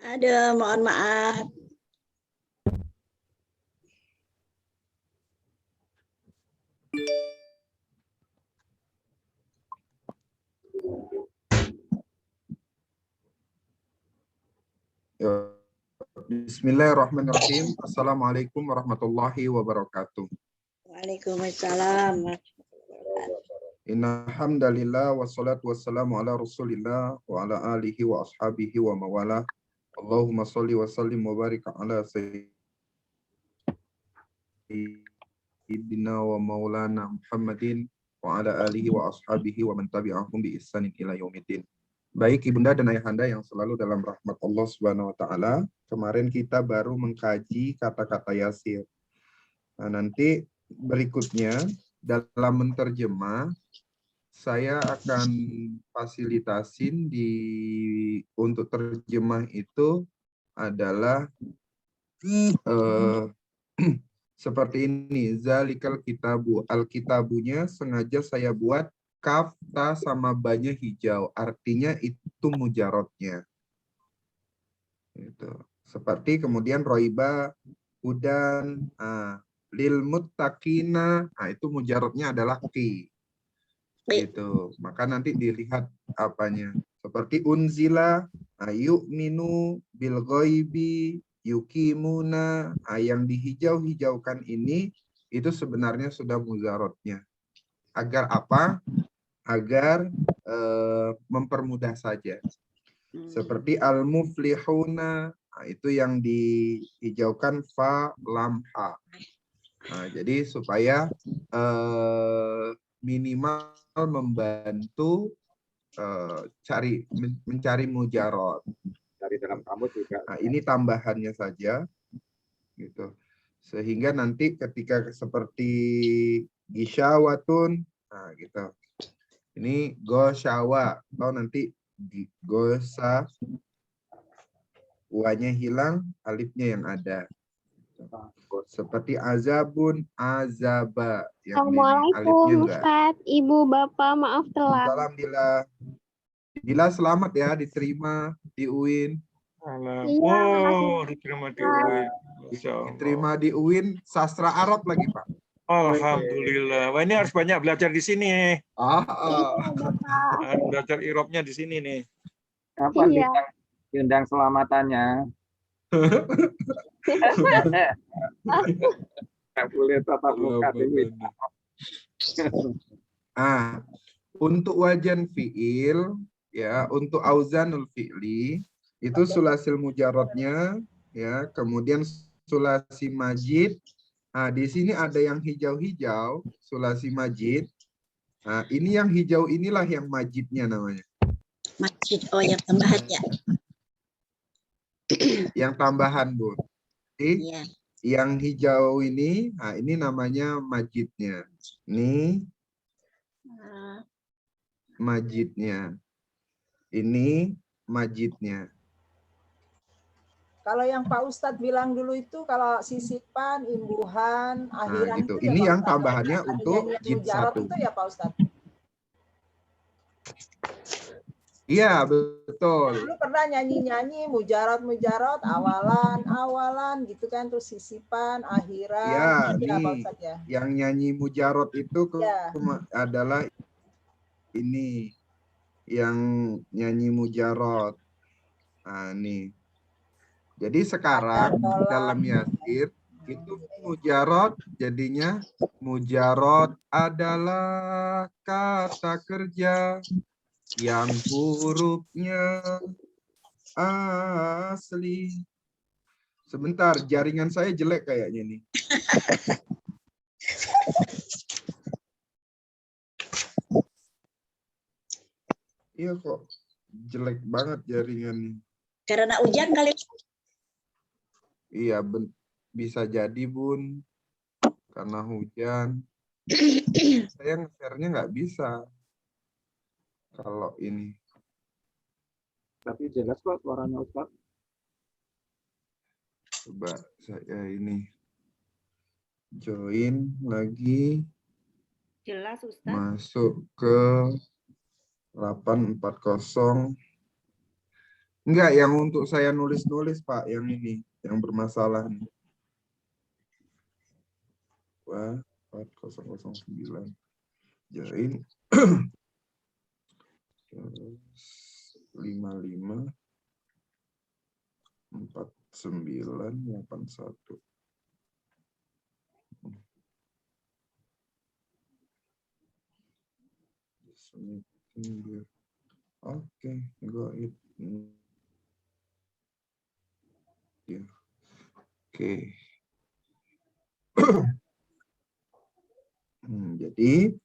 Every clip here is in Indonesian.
Aduh, mohon maaf. Bismillahirrahmanirrahim. Assalamualaikum warahmatullahi wabarakatuh. Waalaikumsalam. Inna hamdalillah wassalatu wassalamu ala rasulillah wa ala alihi wa ashabihi wa mawala. Allahumma salli wa sallim wa barik ala sayyidina wa maulana Muhammadin wa ala alihi wa ashabihi wa man tabi'ahum bi ihsanin ila yaumiddin. Baik Ibunda dan Ayahanda yang selalu dalam rahmat Allah Subhanahu wa taala, kemarin kita baru mengkaji kata-kata Yasir. Nah, nanti berikutnya dalam menterjemah saya akan fasilitasin untuk terjemah itu adalah seperti ini. Zalikal kitabu, alkitabunya sengaja saya buat kaf, ta sama banya hijau, artinya itu mujarotnya. Itu. Seperti kemudian roiba, hudan, lil muttaqina, itu mujarotnya adalah ki. Gitu. Maka nanti dilihat apanya. Seperti unzila, yu'minu bil ghaibi, yukimuna, yang dihijau-hijaukan ini itu sebenarnya sudah mujarotnya. Agar apa? Agar mempermudah saja. Seperti al-muflihuna, itu yang dihijaukan fa lam ha. Jadi supaya minimal membantu mencari mujarot. Dari dalam kamus juga. Ini tambahannya saja, gitu. Sehingga nanti ketika seperti gisyawatun, gitu. Ini gosyawa, atau nanti gosa, wanya hilang, alifnya yang ada. Seperti azabun, azaba. Assalamualaikum Ustaz, Ibu, Bapak, maaf telat. Salam Dila, selamat ya diterima di UIN. Oh, diterima di UIN. Diterima di UIN sastra Arab lagi, Pak. Alhamdulillah. Wah, ini harus banyak belajar di sini. Belajar Irobnya di sini nih. Kapan diundang selamatannya? Nggak boleh tatap muka dulu. Untuk wajan fi'il, ya, untuk auzanul fi'li itu sulasil mujarotnya, ya, kemudian sulasi majid. Di sini ada yang hijau-hijau, sulasi majid. Ini yang hijau inilah yang majidnya namanya. Majid, yang tambahan ya. Yang tambahan, Bu. Iya. Yang hijau ini, ini namanya majidnya. Ini majidnya. Ini majidnya. Kalau yang Pak Ustadz bilang dulu itu kalau sisipan, imbuhan, akhiran gitu. itu Ini ya, yang tambahannya untuk jid 1. Itu ya Pak Ustadz? Iya, betul. Dulu pernah nyanyi-nyanyi mujarot, awalan gitu kan, terus sisipan, akhiran. Ya, Pak Ustadz, ya. Yang nyanyi mujarot itu adalah ini yang nyanyi mujarot. Nih. Jadi sekarang dalam Yasir itu mujarot jadinya mujarot adalah kata kerja yang hurufnya asli. Sebentar, jaringan saya jelek kayaknya nih. Iya kok, jelek banget jaringannya. Karena hujan kali. Iya, bisa jadi, Bun. Karena hujan. Saya nge-share-nya nggak bisa. Kalau ini. Tapi jelas kok suaranya Ustaz. Coba saya ini. Join lagi. Jelas, Ustaz. Masuk ke 840. Enggak, yang untuk saya nulis-nulis, Pak, yang ini, yang bermasalah nih. 4009. Jain. 55 4981. Oke, got it. Ya. Oke. Jadi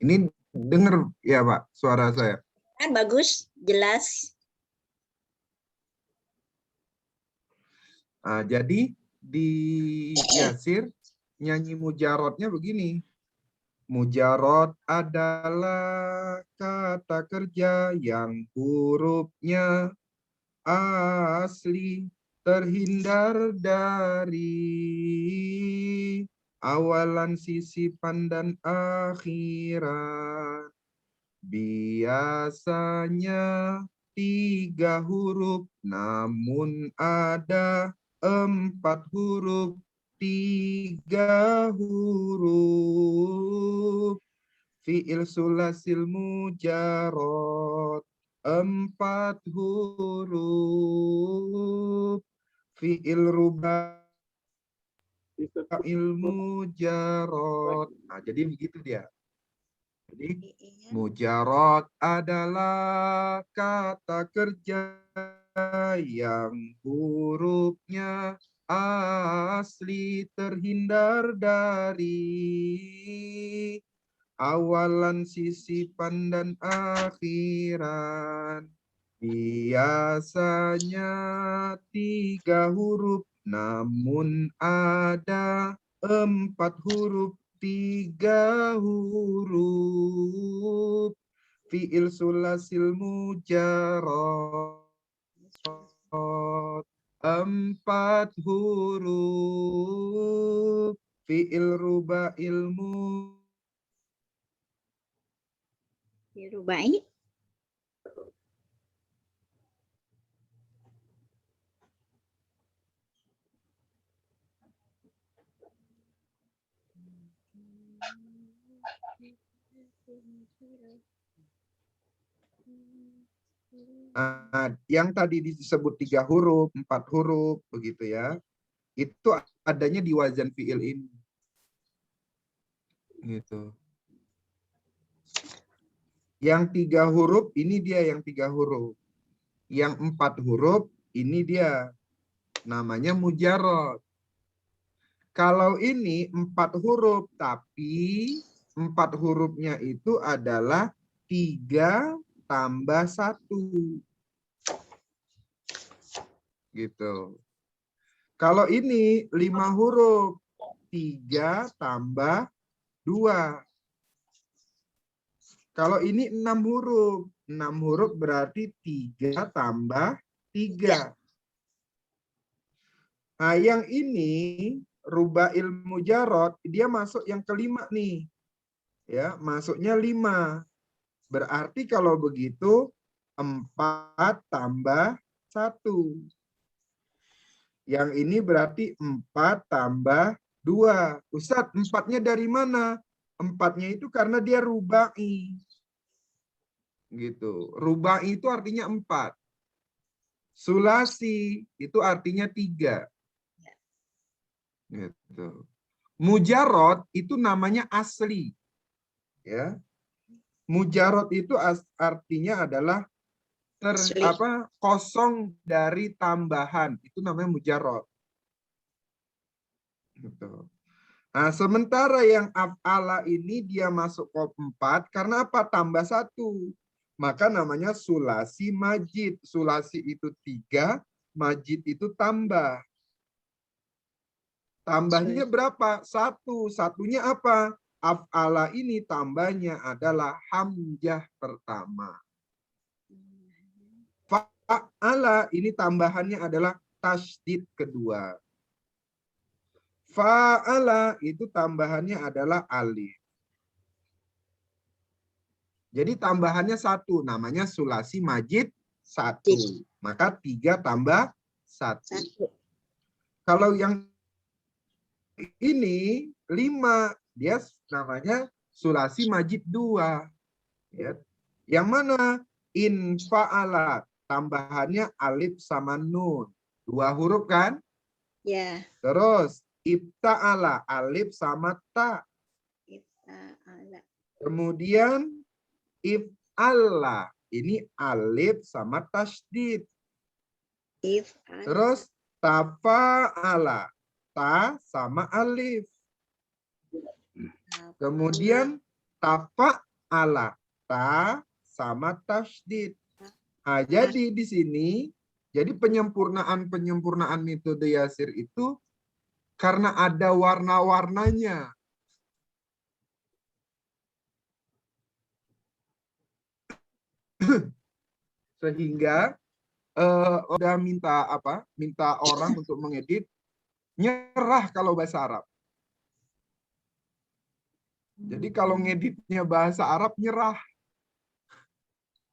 ini dengar ya Pak suara saya? Kan bagus, jelas. Nah, jadi di Yasir nyanyi mujarotnya begini. Mujarot adalah kata kerja yang hurufnya asli, terhindar dari awalan, sisipan, dan akhiran. Biasanya 3 huruf, namun ada 4 huruf. 3 huruf. Fi'il sulasil mujarot 4 huruf. Fi'il ruba'il mujarot. Nah, jadi begitu dia. Jadi mujarot adalah kata kerja yang hurufnya asli, terhindar dari awalan, sisipan, dan akhiran. Biasanya 3 huruf, namun ada 4 huruf. 3 huruf. Fi'il sulasil mujarot 4 huruf. Fi'il ruba'il Rubai. yang tadi disebut 3 huruf, 4 huruf, begitu ya. Itu adanya di wazan fi'il ini. Gitu. Yang 3 huruf, ini dia yang 3 huruf. Yang 4 huruf, ini dia. Namanya mujarot. Kalau ini 4 huruf, tapi 4 hurufnya itu adalah 3 tambah 1. Gitu. Kalau ini 5 huruf, 3 tambah 2. Kalau ini 6 huruf, 6 huruf berarti 3 tambah 3. Nah, yang ini ruba'il mujarot, dia masuk yang kelima nih. Ya, masuknya 5. Berarti kalau begitu 4 tambah 1. Yang ini berarti 4 tambah 2. Ustadz, 4-nya dari mana? 4-nya itu karena dia rubai. Gitu. Rubai itu artinya 4. Sulasi itu artinya 3. Gitu. Mujarot itu namanya asli. Ya. Mujarot itu artinya adalah kosong dari tambahan. Itu namanya mujarot. Gitu. Nah, sementara yang af'ala ini dia masuk ke 4 karena apa? Tambah 1. Maka namanya sulasi majid. Sulasi itu 3, majid itu tambah. Tambahnya berapa? 1. Satunya apa? Af'ala ini tambahnya adalah hamzah pertama. Fa'ala ini tambahannya adalah tasydid kedua. Fa'ala itu tambahannya adalah alif. Jadi tambahannya 1, namanya sulasi majid 1. Maka 3 tambah 1. 1. Kalau yang ini 5, dia namanya sulasi majid 2. Ya. Yang mana? In fa'ala, tambahannya alif sama nun. 2 huruf kan? Ya. Terus ibta'ala, alif sama ta. If'ala. Kemudian if'alla, ini alif sama tasydid. If'ala. Terus tafa'ala, ta sama alif. Kemudian tafa'ala, ta sama tasydid. Nah, jadi di sini, jadi penyempurnaan metode Yasir itu karena ada warna-warnanya. Sehingga udah minta orang untuk mengedit, nyerah kalau bahasa Arab. Jadi kalau ngeditnya bahasa Arab, nyerah.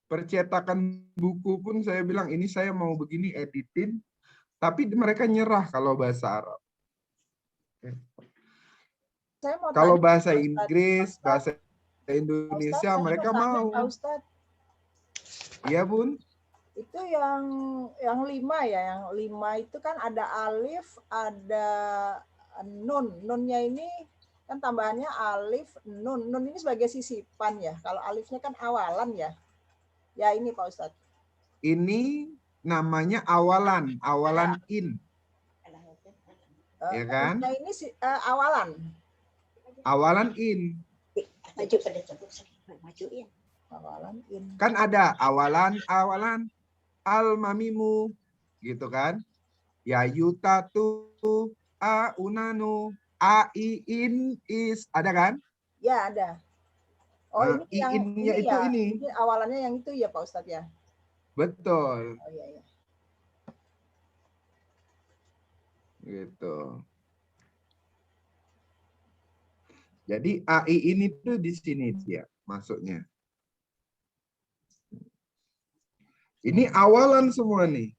Percetakan buku pun saya bilang, ini saya mau begini editin, tapi mereka nyerah kalau bahasa Arab. Saya mau Kalau tanya, bahasa Pak Inggris, Ustadz. bahasa Pak Indonesia, Ustadz, saya mereka tanya, mau. Pak Ustadz. Iya, Bun. Itu yang 5 ya, yang 5 itu kan ada alif, ada nun. Nunnya ini kan tambahannya alif, nun. Nun ini sebagai sisipan ya. Kalau alifnya kan awalan ya. Ya ini Pak Ustadz. Ini namanya awalan in. Ya kan? Alifnya ini awalan. Awalan in. Maju pada majuin. Awalan in. Kan ada awalan al-mamimu gitu kan? Ya yutatu a unanu a i in is, ada kan? Ya ada. Oh Nah, ini yang iinnya ini itu ya. ini. Ini awalannya yang itu ya Pak Ustadz ya. Betul. Oh iya iya. Gitu. Jadi ai ini tuh di sini dia masuknya. Ini awalan semua nih.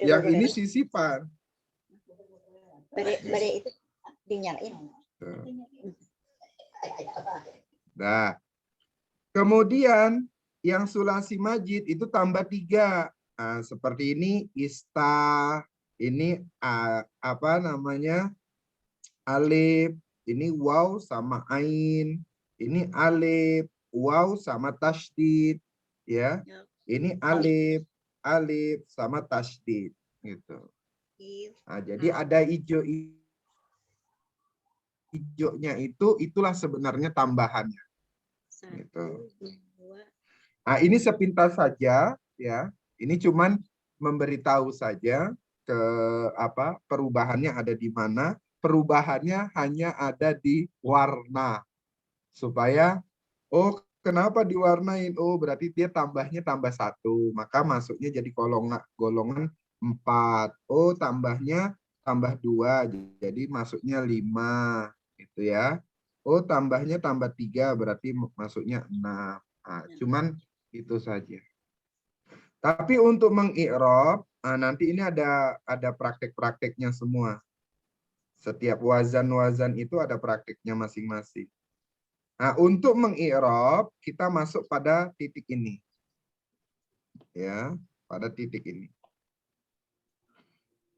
Yang ini sisipan. Bare itu dinyalain. Nah, kemudian yang sulasi majid itu tambah 3. Nah, seperti ini ista, ini apa namanya alif, ini waw sama ain, ini alif, waw sama tasydid, ya. Ini alif sama tasydid gitu. Nah, jadi ada hijaunya itulah sebenarnya tambahannya. Gitu. Nah, ini sepintas saja ya. Ini cuman memberitahu saja ke perubahannya ada di mana. Perubahannya hanya ada di warna. Supaya kenapa diwarnain? Oh, berarti dia tambahnya tambah 1. Maka masuknya jadi golongan 4. Oh, tambahnya tambah 2. Jadi masuknya 5 gitu ya. Oh, tambahnya tambah 3 berarti masuknya 6. Nah, cuman itu saja. Tapi untuk mengi'rab, nanti ini ada praktek-prakteknya semua. Setiap wazan-wazan itu ada prakteknya masing-masing. Nah, untuk mengi'rab, kita masuk pada titik ini. Ya, pada titik ini.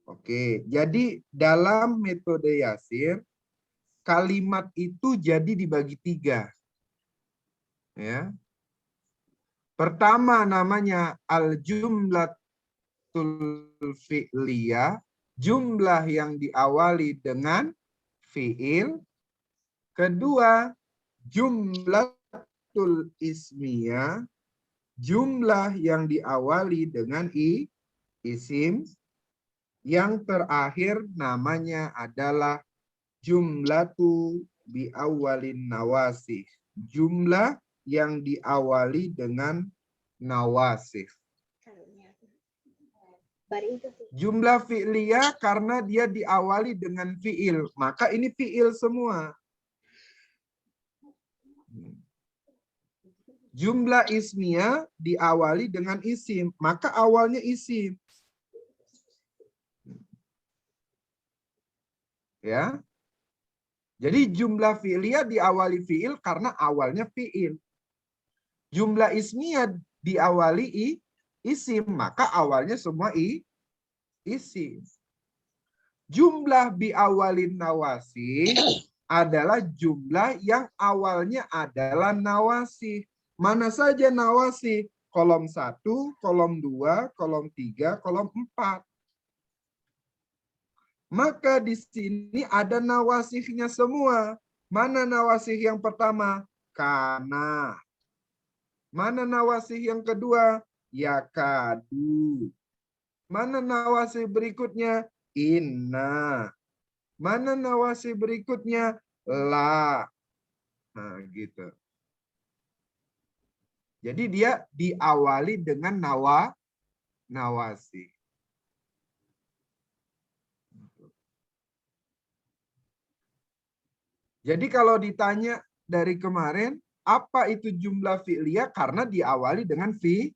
Oke, jadi dalam metode Yasir, kalimat itu jadi dibagi 3. Ya. Pertama namanya al-jumlatul fi'liyah, jumlah yang diawali dengan fi'il. Kedua, jumlatul ismiyah, jumlah yang diawali dengan isim. Yang terakhir namanya adalah jumlatu biawalin nawasih, jumlah yang diawali dengan nawasih. Jumlah fi'liyah karena dia diawali dengan fi'il, maka ini fi'il semua. Jumlah ismiyah diawali dengan isim, maka awalnya isim. Ya. Jadi jumlah fi'liyah diawali fi'il karena awalnya fi'il. Jumlah ismiyah diawali isim, maka awalnya semua isim. Jumlah biawalin nawasi adalah jumlah yang awalnya adalah nawasi. Mana saja nawasi? Kolom 1, kolom 2, kolom 3, kolom 4. Maka di sini ada nawasihnya semua. Mana nawasih yang pertama? Kana. Mana nawasih yang kedua? Yakadu. Mana nawasih berikutnya? Inna. Mana nawasih berikutnya? La. Nah, gitu. Jadi dia diawali dengan nawasi. Jadi kalau ditanya dari kemarin, apa itu jumlah fi'liyah? Karena diawali dengan fi'il.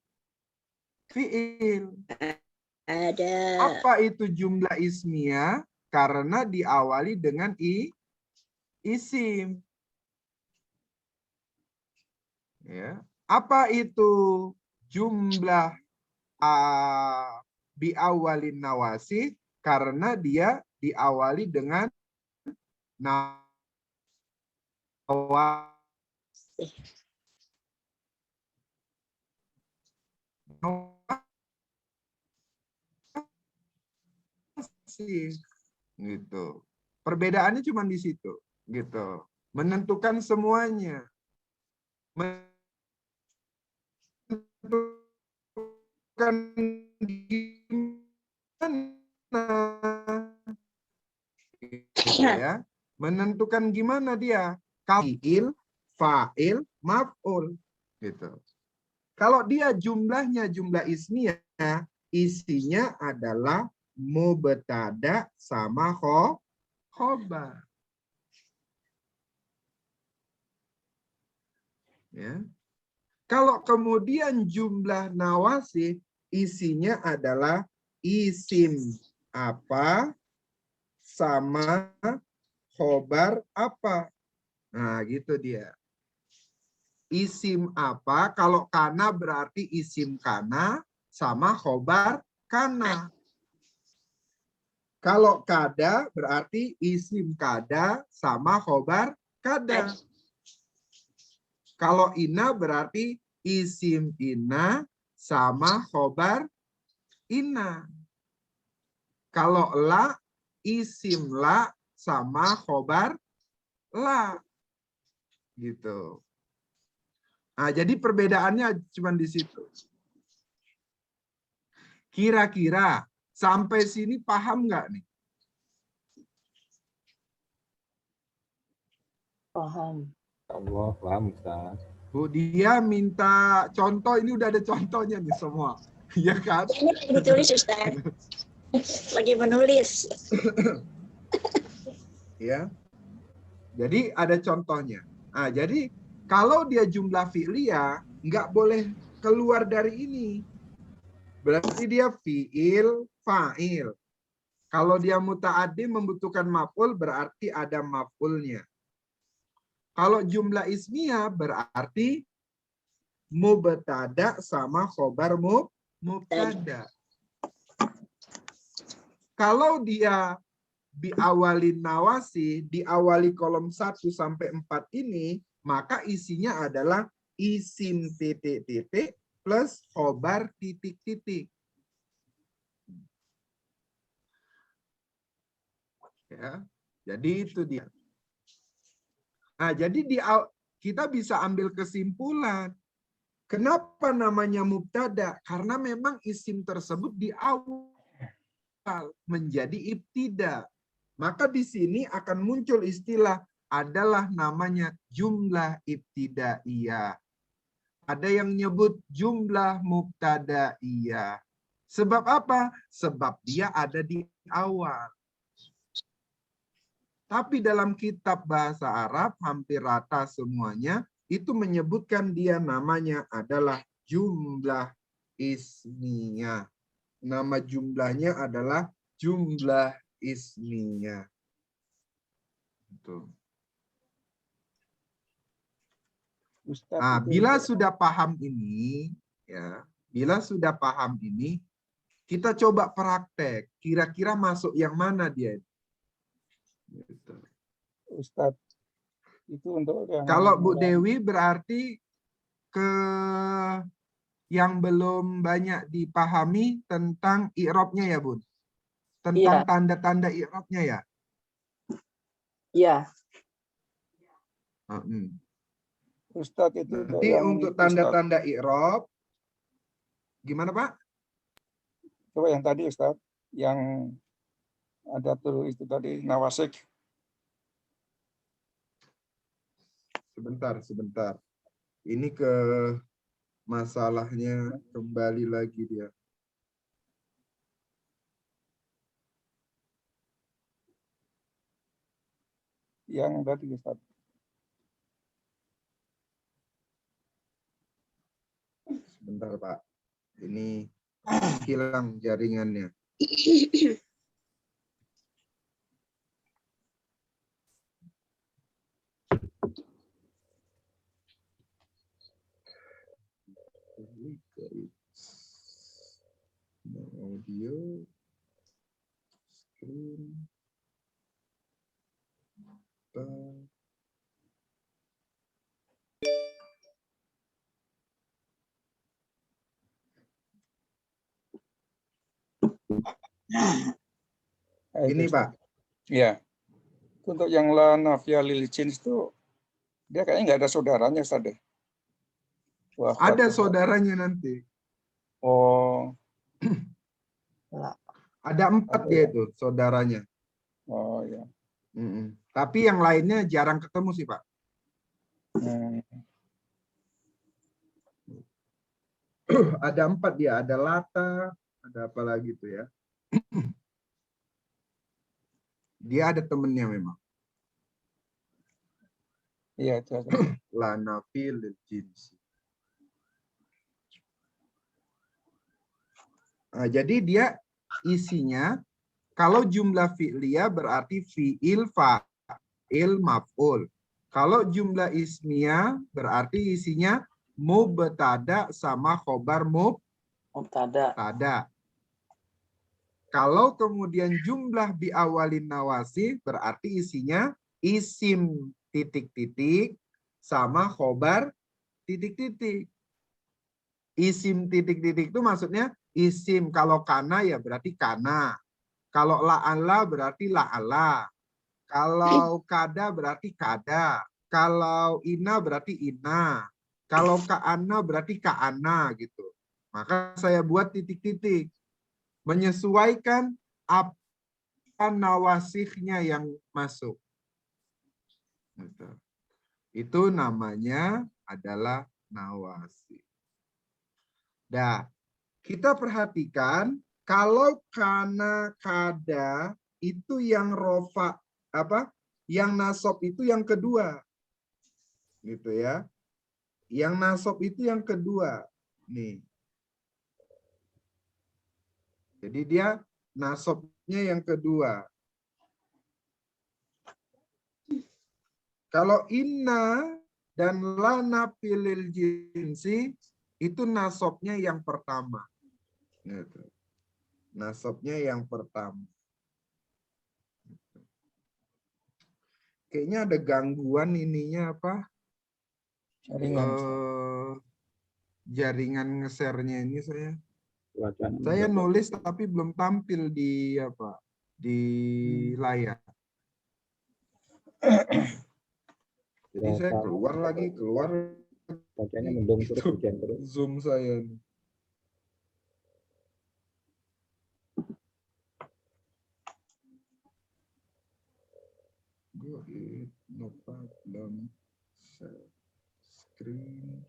Ada. Apa itu jumlah ismiyah? Karena diawali dengan isim. Ya. Apa itu jumlah biawalin nawasi? Karena dia diawali dengan nawasi. Gitu. Perbedaannya cuma di situ, gitu. Menentukan semuanya. Menentukan gimana, gitu ya. Menentukan gimana dia? Fi'il, fa'il, maf'ul, gitu. Kalau dia jumlahnya jumlah ismiyah, isinya adalah mubtada sama khobar. Ya. Kalau kemudian jumlah nawasi, isinya adalah isim apa sama khobar apa. Nah, gitu dia. Isim apa? Kalau kana berarti isim kana sama khobar kana. Kalau kada berarti isim kada sama khobar kada. Kalau ina berarti isim ina sama khobar ina. Kalau la, isim la sama khobar la. Gitu. Nah, jadi perbedaannya cuma di situ. Kira-kira sampai sini paham nggak nih? Paham. Allah, paham Ustaz. Bu, dia minta contoh, ini udah ada contohnya nih semua. Iya kan? Ini lagi ditulis, Ustaz. Lagi menulis. Ya. Jadi ada contohnya. Nah, jadi kalau dia jumlah fi'liyah, nggak boleh keluar dari ini. Berarti dia fi'il, fa'il. Kalau dia muta'addi membutuhkan maf'ul, berarti ada maf'ulnya. Kalau jumlah ismiyah berarti mubtada sama khobar mubtada. Kalau dia diawali nawasi, diawali kolom 1 sampai 4 ini, maka isinya adalah isim titik-titik plus khobar titik-titik. Ya, jadi itu dia. Nah, jadi kita bisa ambil kesimpulan. Kenapa namanya mubtada? Karena memang isim tersebut di awal menjadi ibtida. Maka di sini akan muncul istilah adalah namanya jumlah ibtidaiyah. Ada yang nyebut jumlah mubtadaiyah. Sebab apa? Sebab dia ada di awal. Tapi dalam kitab bahasa Arab hampir rata semuanya itu menyebutkan dia namanya adalah jumlah ismiyah. Nama jumlahnya adalah jumlah ismiyah. Gitu. Ustadz, Nah, itu bila sudah paham ini, ya, bila sudah paham ini, kita coba praktek. Kira-kira masuk yang mana dia? Gitu. Ustadz, itu untuk yang Kalau Bu Dewi berarti ke yang belum banyak dipahami tentang i'rabnya ya, Bun? Tentang tanda-tanda i'rabnya ya? Iya. Ustadz itu Nanti untuk tanda-tanda i'rab, gimana Pak? coba yang tadi Ustadz, yang ada tuh itu tadi nawasik. Sebentar. Ini ke masalahnya kembali lagi dia. Yang tadi Ustadz. Sebentar Pak. Ini hilang jaringannya. Audio, screen, ini Pak. Ya. Untuk yang la nafiyah lil jins itu dia kayaknya nggak ada saudaranya Ustadz deh. Wah, Ada saudaranya nanti. Oh. Ada 4 dia itu saudaranya. Oh ya. Tapi yang lainnya jarang ketemu sih Pak. Ada 4 dia. Ada lata, ada apa lagi tuh ya. Dia ada temennya memang. Iya itu. La nafil lil jinsi. Nah, jadi dia isinya kalau jumlah fi'liyah berarti fi'il, fa'il, maf'ul. Kalau jumlah ismiyah berarti isinya mubtada sama khobar mubtada. Kalau kemudian jumlah biawalin nawasi berarti isinya isim titik-titik sama khobar titik-titik. Isim titik-titik itu maksudnya isim. Kalau kana ya berarti kana. Kalau la'ala berarti la'ala. Kalau kada berarti kada. Kalau ina berarti ina. Kalau ka'ana berarti ka'ana gitu. Maka saya buat titik-titik. Menyesuaikan apa nawasihnya yang masuk. Gitu. Itu namanya adalah nawasih. Nah, kita perhatikan kalau kana kada itu yang rofa apa? Yang nasab itu yang kedua. Gitu ya. Yang nasab itu yang kedua. Nih. Jadi dia nasabnya yang kedua. Kalau inna dan lana pilil jinsi itu nasabnya yang pertama. Gitu. Nasabnya yang pertama. Kayaknya ada gangguan ininya apa? Jaringan nge-share-nya ini saya. Saya nulis tapi belum tampil di apa? Di layar. Jadi saya keluar Bacanya mendung terus hujan terus. Zoom saya. Go ahead, no problem. Share screen.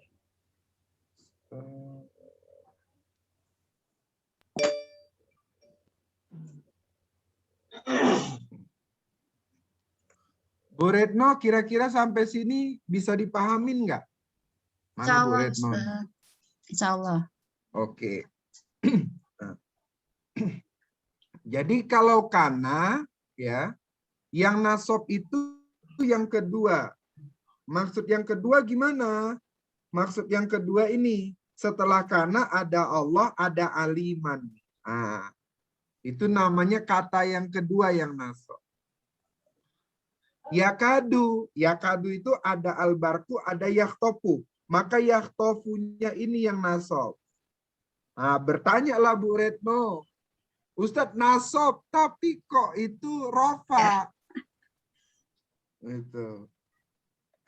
Stop. Bu Retno, kira-kira sampai sini bisa dipahamin nggak? Mana Bu Retno? Insya Allah. Oke. Nah. Jadi kalau kana ya, yang nasab itu yang kedua. Maksud yang kedua gimana? Maksud yang kedua ini, setelah kana ada Allah, ada aliman. Nah, itu namanya kata yang kedua yang nasab. Yakadu itu ada albarku, ada yakhtofu. Maka yakhtofunya ini yang nasab. Nah, bertanyalah Bu Retno, Ustadz nasab, tapi kok itu rofa? Itu.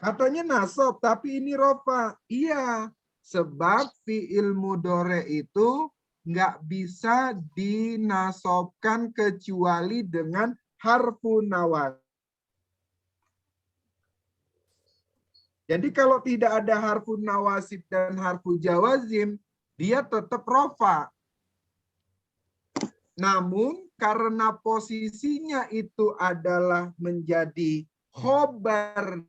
Katanya nasab, tapi ini rofa. Iya, sebab fi'il mudhari itu nggak bisa dinasobkan kecuali dengan harfu nawas. Jadi kalau tidak ada harfu nawasib dan harfu jawazim, dia tetap rofa. Namun karena posisinya itu adalah menjadi khobar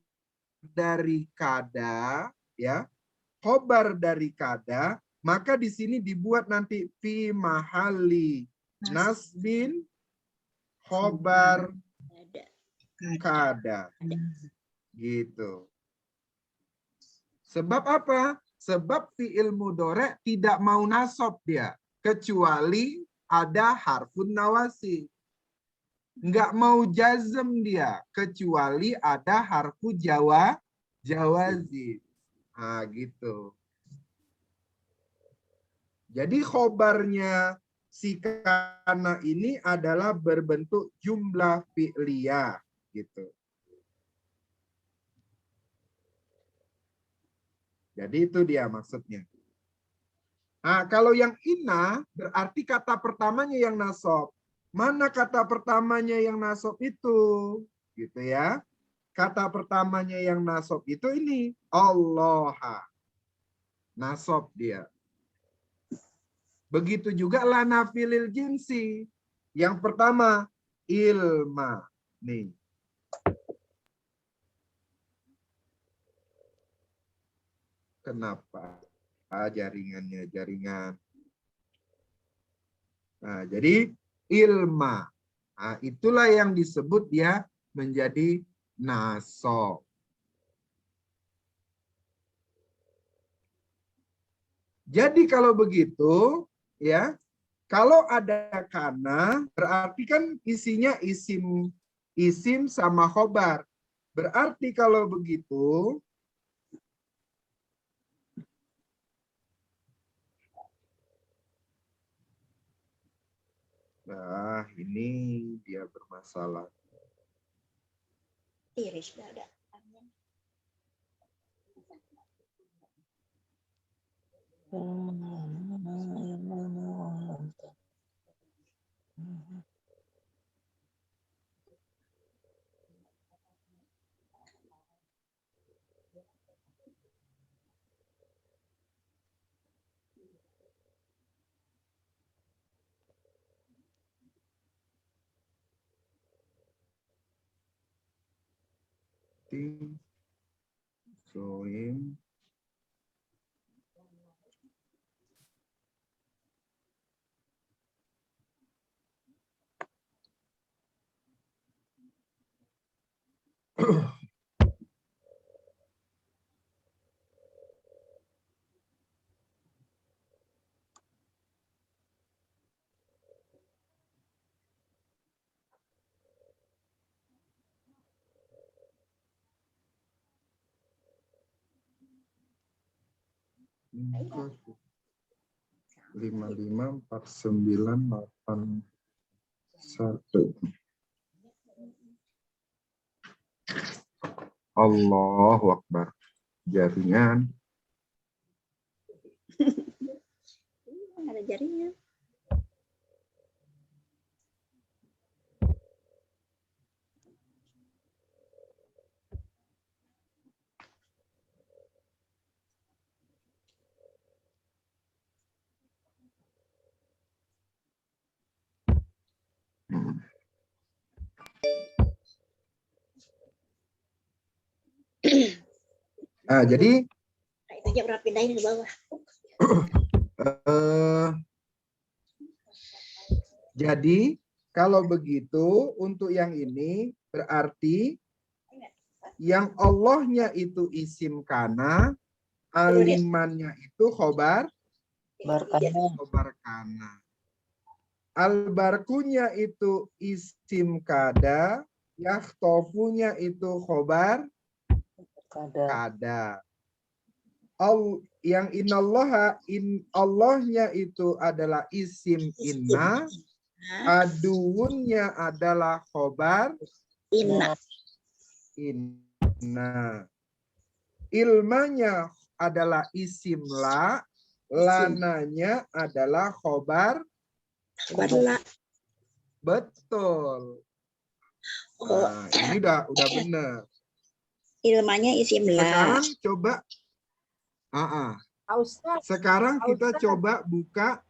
dari kada, ya, khobar dari kada, maka di sini dibuat nanti fi mahali nasbin khobar kada, gitu. Sebab apa? Sebab fi'il mudhari tidak mau nasab dia, kecuali ada harfun nawasi. Enggak mau jazm dia, kecuali ada harfu jawazim. Nah, gitu. Jadi khobarnya si kana ini adalah berbentuk jumlah fi'liyah, gitu. Jadi itu dia maksudnya. Nah, kalau yang ina berarti kata pertamanya yang nasab. Mana kata pertamanya yang nasab itu? Gitu ya. Kata pertamanya yang nasab itu ini Allah. Nasab dia. Begitu juga lana filil jinsi. Yang pertama ilma. Nih. Kenapa? Jaringannya jaringan. Nah, jadi ilma. Nah, itulah yang disebut dia menjadi nasab. Jadi kalau begitu, ya, kalau ada kana, berarti kan isinya isim sama khobar. Berarti kalau begitu, nah, ini dia bermasalah. Iris nggak ada. Showing lima lima 4981. Allahu Akbar. Jaringan. Ada jaringan. Nah, jadi Aja pernah pindahin ke bawah. Jadi kalau begitu untuk yang ini berarti yang Allahnya itu isim kana, alimannya itu khobar kana. Al-barkunya itu isim kada, yakhtofunya itu khobar kada. Yang inallaha, Allahnya itu adalah isim inna, aduunnya adalah khobar Inna. inna. Ilmanya adalah isim la, lananya adalah khobar. Khobar. Betul. Nah, ini udah benar. Ilmanya isim la. Sekarang coba Pak Ustadz, sekarang kita Ustadz. coba buka,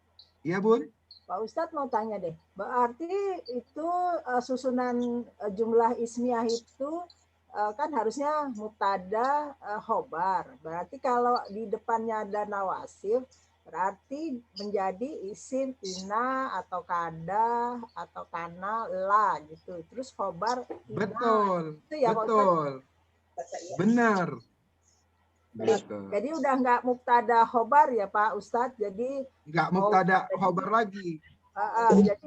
ya Bun. Pak Ustadz mau tanya deh, berarti itu susunan jumlah ismiyah itu kan harusnya mubtada khobar. Berarti kalau di depannya ada nawasif, berarti menjadi isim ina atau kada atau kana la gitu. Terus khobar ina. Betul, Itu ya, betul. Benar. Betul. Jadi udah nggak mubtada khobar ya Pak Ustadz. Jadi Nggak mubtada khobar lagi.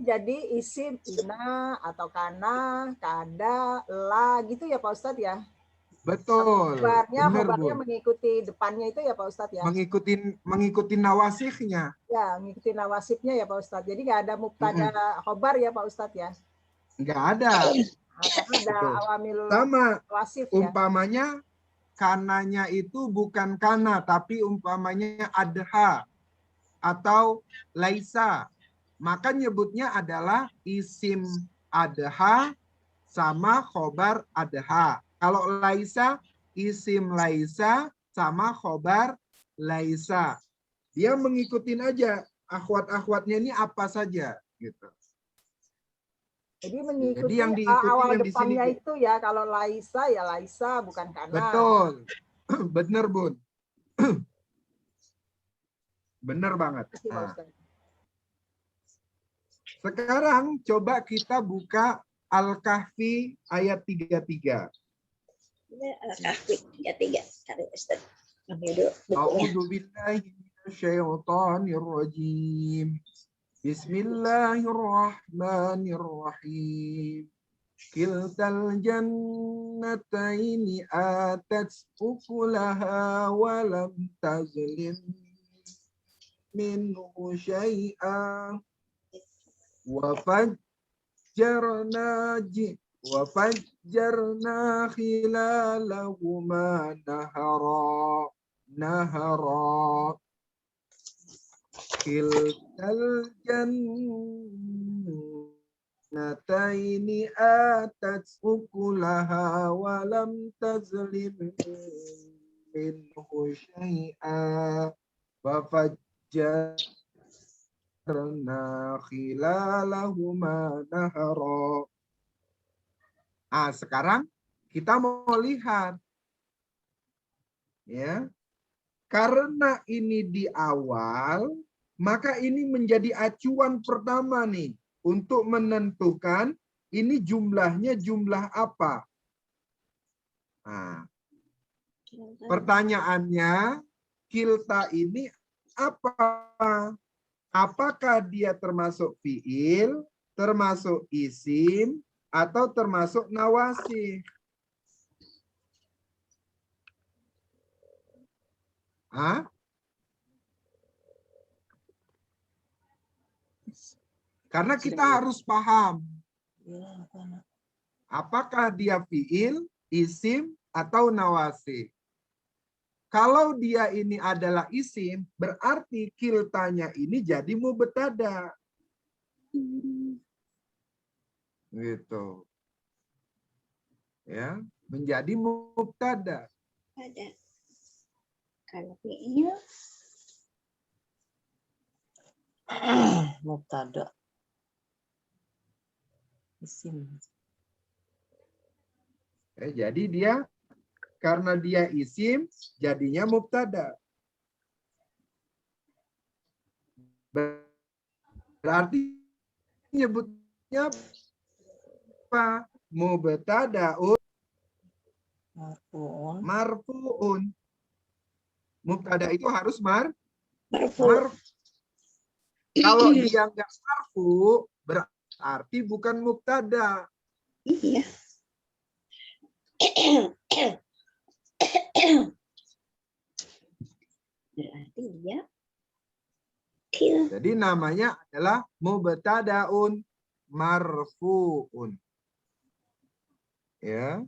jadi isim ina atau kana, kada, la gitu ya Pak Ustadz ya. Betul. Khobarnya mengikuti depannya itu ya Pak Ustadz ya. Mengikuti nawasihnya. Ya, mengikuti nawasibnya ya Pak Ustadz. Jadi nggak ada mubtada khobar ya Pak Ustadz ya. Nggak ada. Karena ada awamil sama nawasif ya. Umpamanya kananya itu bukan kana, tapi umpamanya adha atau laisa. Maka nyebutnya adalah isim adha sama khobar adha. Kalau laisa, isim laisa sama khobar laisa. Dia ngikutin aja akhwat-akhwatnya ini apa saja gitu. Jadi mengikuti yang diikuti awal yang depannya di sini, itu ya. Kalau laisa ya laisa bukan kana. betul. Bener Bun. Bener banget. Nah, sekarang coba kita buka Al-Kahfi ayat 33. Al-Kahfi 33. Cari Ustaz. Ambil dulu bukunya. A'udzu billahi minasyaitonir rajim. Bismillahirrahmanirrahim. Kiltal jannataini atat ukulaha wa lam tazlim minhu syai'a wa fajjarna khilalahuma nahara kiltal jannataini atat ukulaha wa lam tazlim minhu syai'a wa fajjarna khilalahuma nahara. Sekarang kita mau lihat ya. Karena ini di awal, maka ini menjadi acuan pertama nih untuk menentukan ini jumlahnya jumlah apa. Nah, pertanyaannya, kilta ini apa? Apakah dia termasuk fiil, termasuk isim, atau termasuk nawasih? Karena kita harus paham apakah dia fiil, isim, atau nawasih. Kalau dia ini adalah isim, berarti kiltanya ini jadi mubtada. Gitu. Ya, menjadi mubtada. Ada. Kalau fiil mubtada isim. Jadi dia karena dia isim jadinya mubtada. Berarti nyebutnya apa? Mubtada'un Marfu'un. marfu'un. Mubtada itu harus Marfu. marfu. Kalau dia nggak marfu, berarti bukan mubtada. Iya. Berarti dia kil. Jadi namanya adalah mubtadaun marfuun. Ya.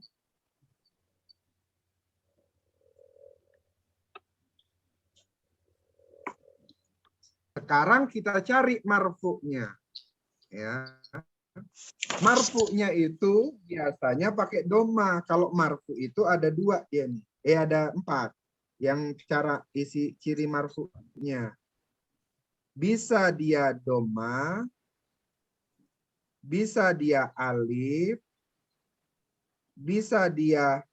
Sekarang kita cari marfu'nya. Ya. Marfu'nya itu biasanya pakai doma. Kalau marfu itu ada 2 dia nih. Ada 4. Yang cara isi ciri marfu'nya. Bisa dia doma, bisa dia alif, bisa dia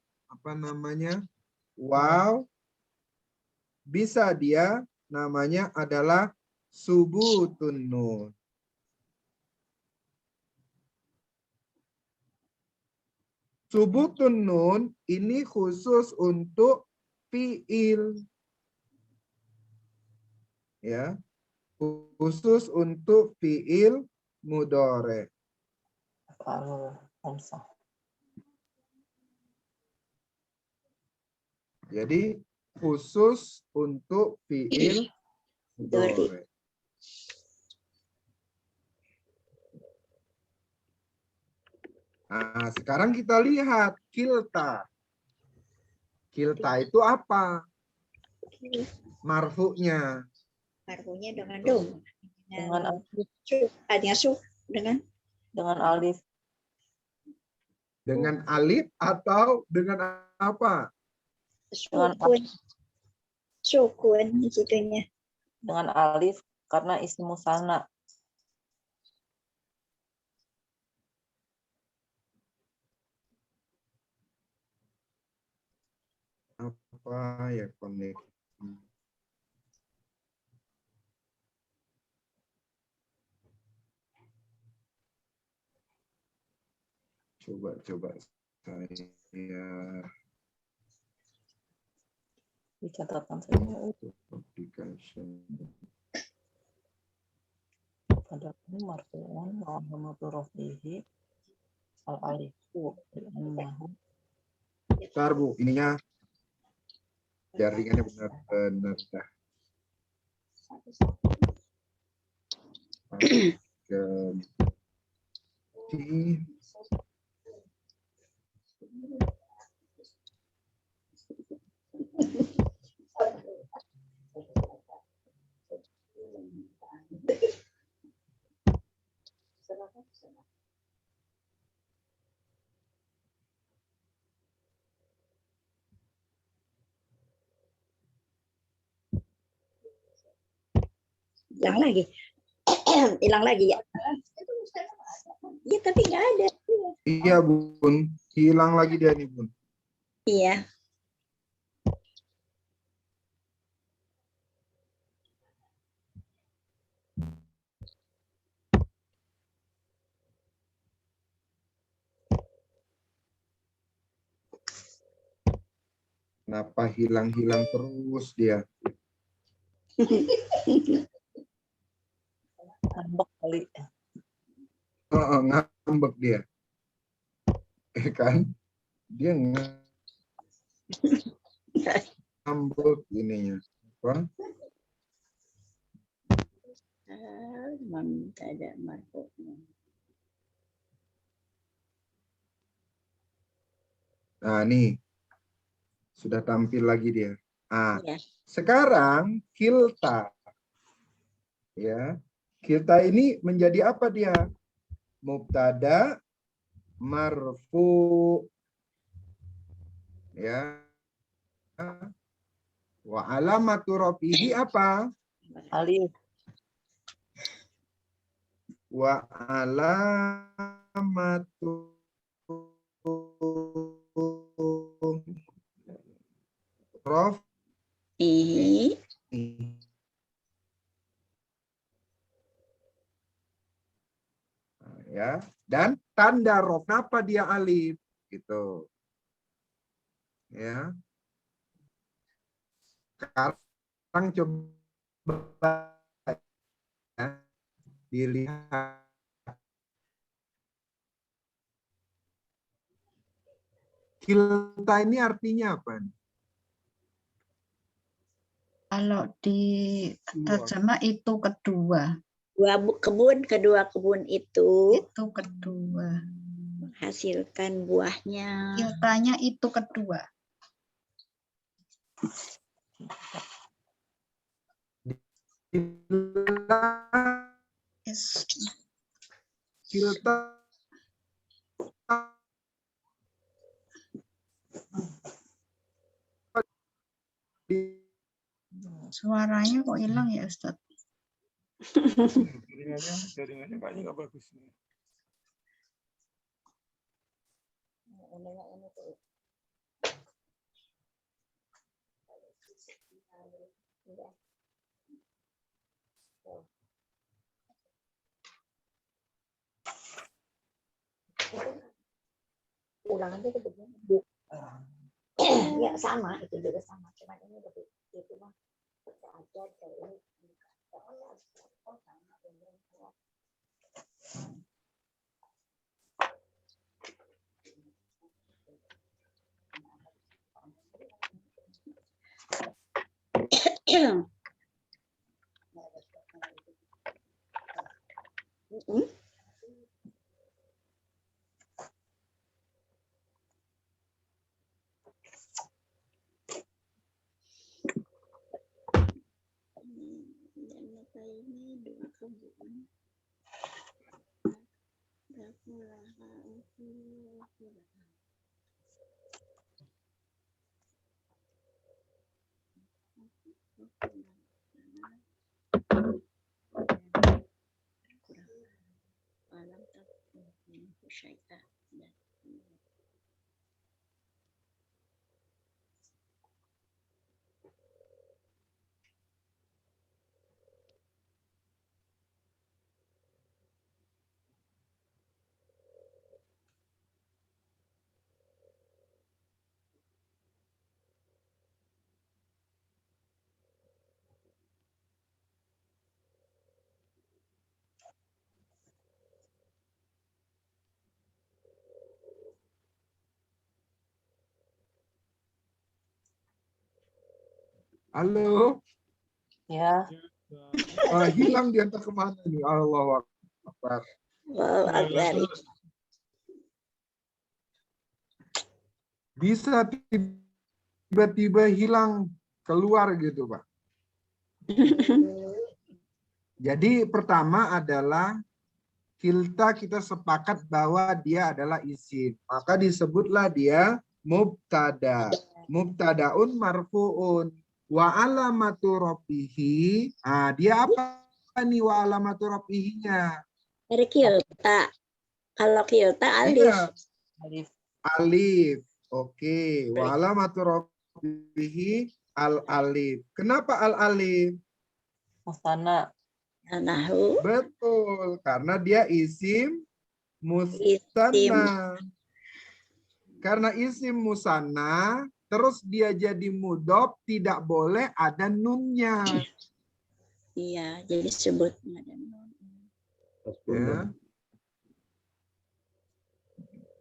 waw, bisa dia namanya adalah subutun nun. Subutun nun ini khusus untuk fiil. Ya. Khusus untuk fiil mudhari. Jadi khusus untuk fiil mudhari. Nah, sekarang kita lihat kilta. Kilta itu apa? Marfu'nya. Marfunya dengan dom. Dengan alif. Adanya su dengan Alif. Dengan alif atau dengan apa? sukun. Sukun di situnya. Dengan alif karena isim musanna. Apa ya koneksi? Coba saya Dicatatkan saja. application. Pada marfu'un wa alamatu rafihi al alifu li'annahu. Bentar Bu, ininya jaringannya benar-benar dah. Hilang lagi. Hilang lagi ya. Iya tapi nggak ada. Iya Bun, hilang lagi dia nih Bun. Iya. Kenapa hilang-hilang terus dia? Ngambek kali. Ngambek dia. Kan? Dia ngambek ininya. Apa? Ada marfu'nya. Nah, nih. Sudah tampil lagi dia. Ah, Ya. sekarang kilta. Ya. Kilta ini menjadi apa dia? Mubtada marfu. Ya. Wa alamatu rafihi apa? Alif. Wa alamatu I Ya, dan tanda rof. Kenapa dia alif? Gitu. Ya. Sekarang coba ya, dilihat. Kilta ini artinya apa? Kalau di terjemah itu kedua. Kedua kebun itu Itu kedua. menghasilkan buahnya. Kiltanya itu kedua. Yes. Kilta Suaranya kok hilang ya Ustaz? Jaringannya kayaknya nggak bagus. Ulangan itu begini. Ya sama, itu juga sama. Cuman ini lebih itu mah aja kayak ini. Ini dua kebun. Halo. Ya. Hilang dia entah kemana nih. Allahu Akbar. Wow, Akbar. Bisa tiba-tiba hilang keluar gitu, Pak. Jadi pertama adalah kita sepakat bahwa dia adalah isim. Maka disebutlah dia mubtada. Mubtadaun marfuun. Wa alamatu rafihi. Dia apa nih wa alamatu rafihinya? Dari kilta. Kalau kilta alif. Iya. Alif. Alif. Oke. Wa alamatu rafihi al-alif. Kenapa al-alif? Musana. Nahu. Betul. Karena dia isim musanna. Karena isim musanna, terus dia jadi mudhof, tidak boleh ada nunnya. Iya, jadi sebutnya ada nun. Ya.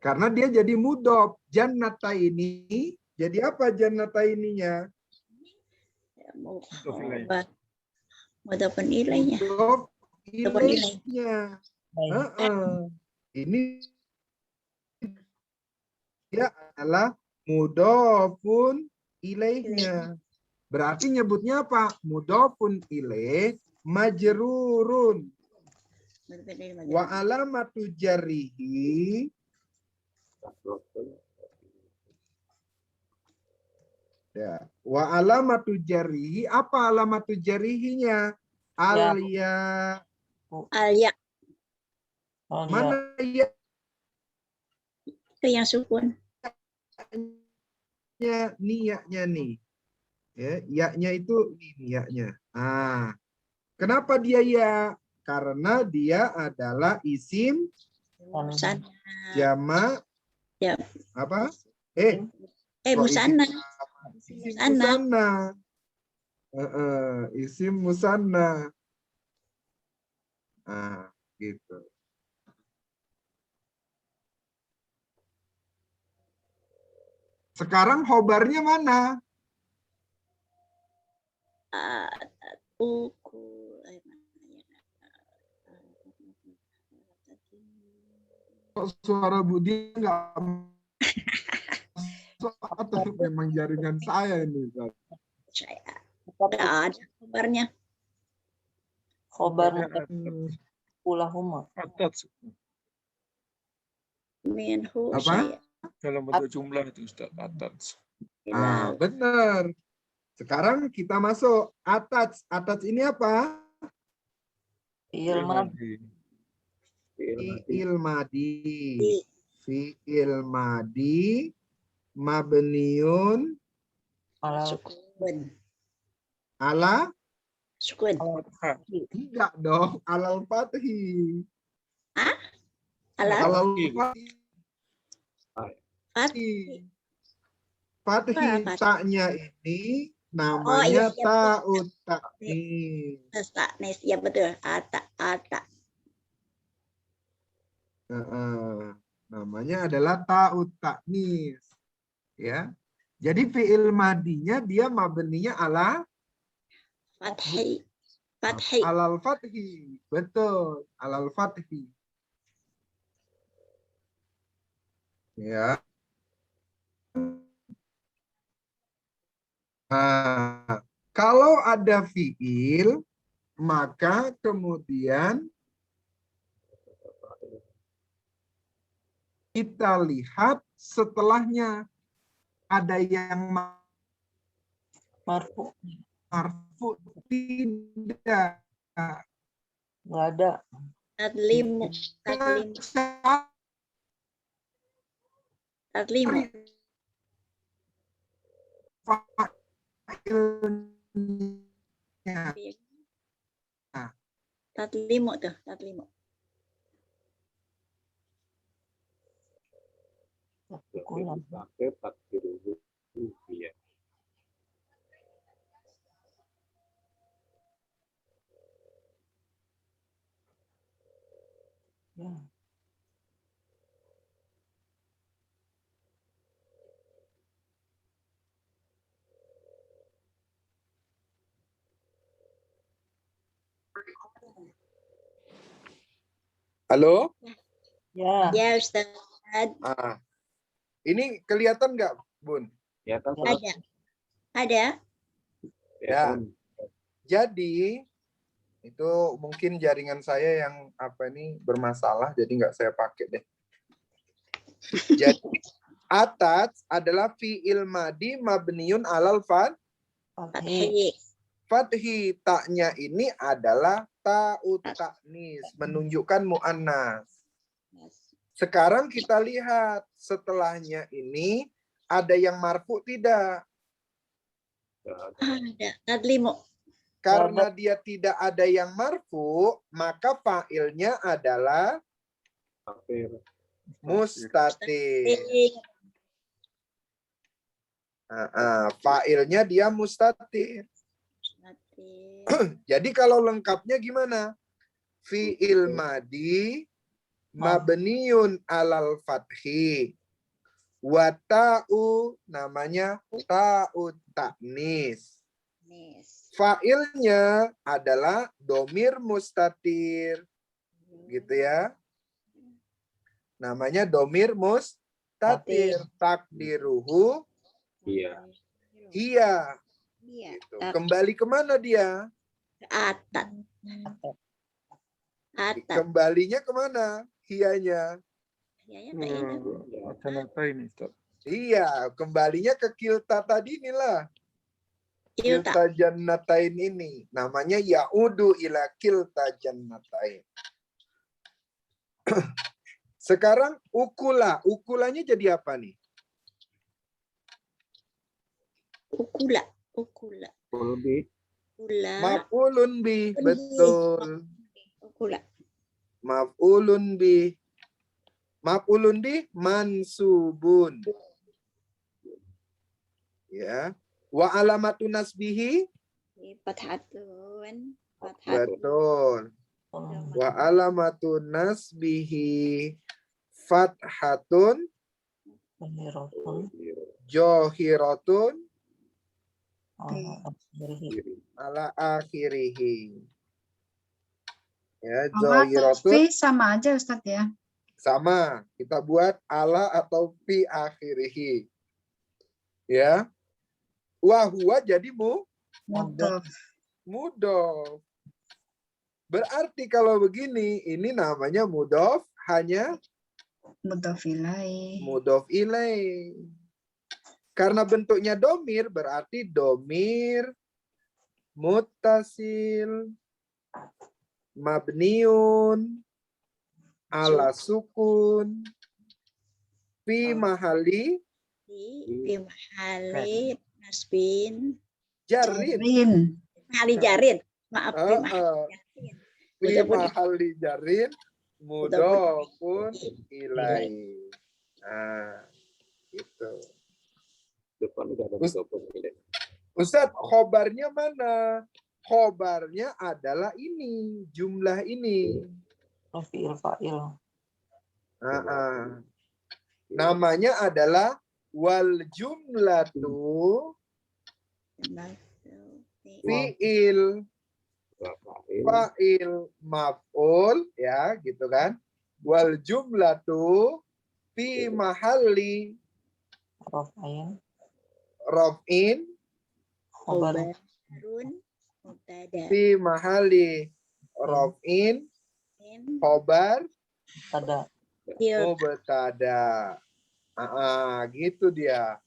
Karena dia jadi mudhof. Jannata ini, jadi apa jannata ininya? Mudhofun ilainya. Mudhof ilainya. Ini dia adalah mudhofun ilaihnya. Berarti nyebutnya apa? Mudhofun ilaih majrurun. Wa alamatu jarrihi ya. Wa alamatu jarrihi, apa alamatu jarrihinya? Al-ya. Al-ya. Mana ya? Itu yang sukun. Niyaknya nih. Ya, ya-nya itu ini ya-nya. Kenapa dia ya? Karena dia adalah isim Musana. Jama Ya. apa? Kok Musana. isim musanna. Isim musanna. Nah, gitu. Sekarang khobarnya mana? Kok suara Budi nggak masuk atau memang jaringan saya ini? Saya nggak ada kabarnya. Khobar Khobarnya ulahuma. atas Minhu Apa? saya. dalam bentuk jumlah itu Ustaz, atas. Benar. Sekarang kita masuk atas. Atas ini apa? Fi'il madhi. Fi'il madi. Fi'il madi mabniun Sukun. ala Sukun. tidak dong, alal fathi. Ala Alal Fathi. fathi. Fathi taknya ini Oh, namanya iya, ta'ut ta'nis. Taknis, ya betul. Ata. Namanya adalah ta'ut ta'nis. Ya. Jadi fi'il madinya dia mabninya ala Fathi. alal fathi. Betul, alal fathi. Ya. Kalau ada fi'il, maka kemudian kita lihat setelahnya ada yang Marfu. marfu tidak. Nggak ada. Tadlimu. Tadlimu tuh. Tadlimu. Ya. Halo? Ya. Ya Ustaz. Ini kelihatan nggak, Bun? Ada. Ya. Jadi itu mungkin jaringan saya yang bermasalah, jadi nggak saya pakai deh. Jadi atas adalah fi'il madi mabniun alal Fathi. fathi. Taknya ini adalah ta'ut ta'nis, menunjukkan mu'annas. Sekarang kita lihat setelahnya ini ada yang marfu tidak? Ada. Tadlimu. Karena dia tidak ada yang marfu, maka fa'ilnya adalah mustatir. Fa'ilnya dia mustatir. Jadi kalau lengkapnya gimana? Fi'il madi mabniun alal fathi. Wa ta'u namanya ta'ut ta'nis. Fa'ilnya adalah domir mustatir. Gitu ya. Namanya domir mustatir. Takdiruhu hiya. Gitu. Kembali kemana dia? Atat. Kembalinya kemana? Hiyanya. Iya, kembalinya ke kilta tadi inilah. Kilta jannatain ini. Namanya ya'udu ila kilta jannatain. Sekarang ukula. Ukulanya jadi apa nih? Ukula. Maf'ulun bih. Betul. Ukula. Maf'ulun bih. Maf'ulun bih mansubun. Ya. Wa alamatu nasbihi. Fathatun. Betul. Wa alamatu nasbihi fathatun johiratun ala akhirihi. Ya, Ala atau johiratun fi sama aja Ustadz ya. sama. Kita buat ala atau fi akhirihi. Ya. Wa huwa jadi Mudhof. mudhof. Berarti kalau begini, ini namanya mudhof hanya Mudhof ilaih. mudhof ilaih. Karena bentuknya domir, berarti domir muttasil mabniun ala sukun fi mahali Fi mahali nasbin. jarin. Rin. Mahali jarin. Maaf. Fi Fi mahali jarin mudhofun ilaih. Nah, itu. Ustadz, khobarnya mana? Khobarnya adalah ini, jumlah ini. Fi'il fa'il. Namanya adalah wal jumlatu fi'il fa'il maf'ul, ya gitu kan. Wal jumlatu fi mahalli Raf'ain. raf'in Khobar. Mubtada. fi mahalli raf'in khobar Tada. mubtada. Gitu dia.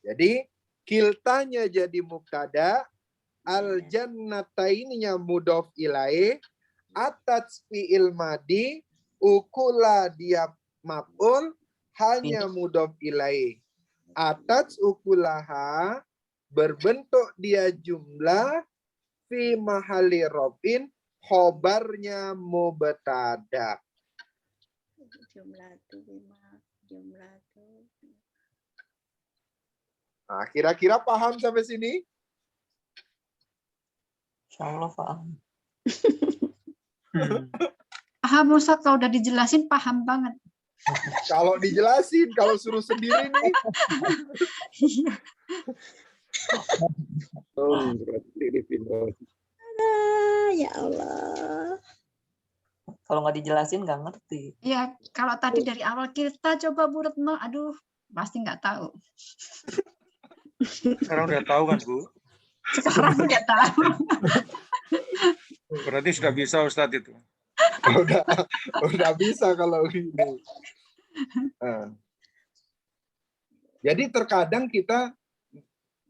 Jadi kiltanya jadi mubtada, al jannataininya mudhof ilaih, atats fi'il madi, ukula dia maf'ul hanya mudhof ilaih. Atats ukulaha berbentuk dia jumlah fi mahali robin khobarnya mubtada. Nah, kira-kira paham sampai sini? Insyaallah paham. Paham Ustadz, kalau udah dijelasin paham banget. Kalau dijelasin, kalau suruh sendiri nih. Ya Allah. Kalau nggak dijelasin nggak ngerti. Ya, kalau tadi dari awal kita coba Bu Retno, aduh, pasti nggak tahu. Sekarang udah tahu kan, Bu? Sekarang nggak tahu. Berarti sudah bisa Ustadz itu. udah bisa kalau gini. Jadi terkadang kita,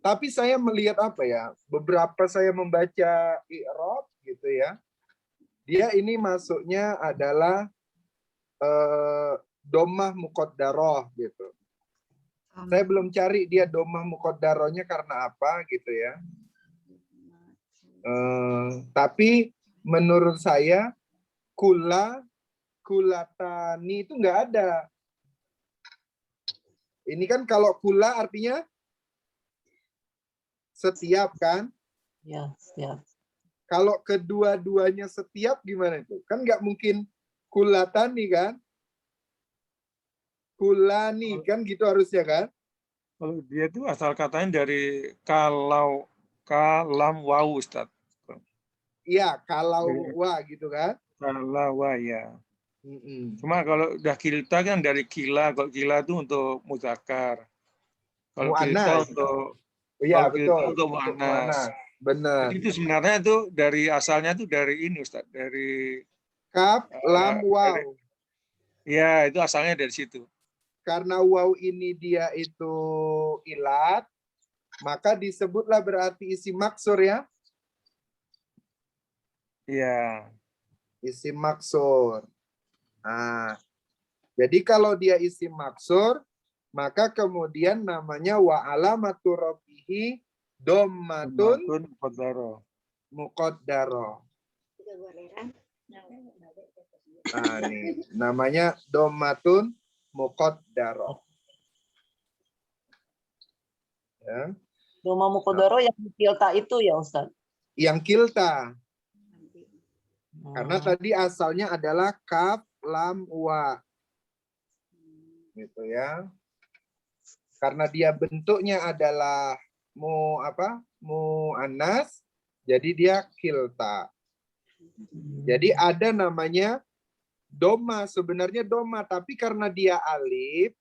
tapi saya melihat apa ya, beberapa saya membaca i'rab gitu ya, dia ini masuknya adalah domah muqaddarah gitu. Saya belum cari dia domah muqaddarahnya karena apa gitu ya. Tapi menurut saya kulatani itu nggak ada. Ini kan kalau kula artinya setiap kan? Ya, setiap. Kalau kedua-duanya setiap gimana itu? Kan nggak mungkin kulatani kan? Kulani kan gitu harusnya kan? Kalau dia itu asal katanya dari kalau kalam wau Ustaz. Iya, kalau wa gitu kan? Kalau wa ya. Cuma kalau udah kilta kan dari kila, kalau kila itu untuk muzakkar. Kalau kilta untuk iya betul. untuk muannas. Benar. Jadi itu sebenarnya itu dari asalnya itu dari ini Ustaz, dari kaf lam waw. Ya, itu asalnya dari situ. Karena waw ini dia itu ilat, maka disebutlah berarti isim maksur ya. Iya. Isim maksur. Nah, jadi kalau dia isim maksur, maka kemudian namanya wa alamatu rafihi Dommatun Matun Qadaro. muqaddaro. Tiga goleran. Nah, nih, namanya dommatun muqaddaro. Ya, Doma Mukodoro yang kilta itu ya Ustaz. yang kilta. Karena Hmm. tadi asalnya adalah kaf, lam, wa. Gitu ya. Karena dia bentuknya adalah muannas, jadi dia kilta. Jadi ada namanya doma, sebenarnya doma, tapi karena dia alif,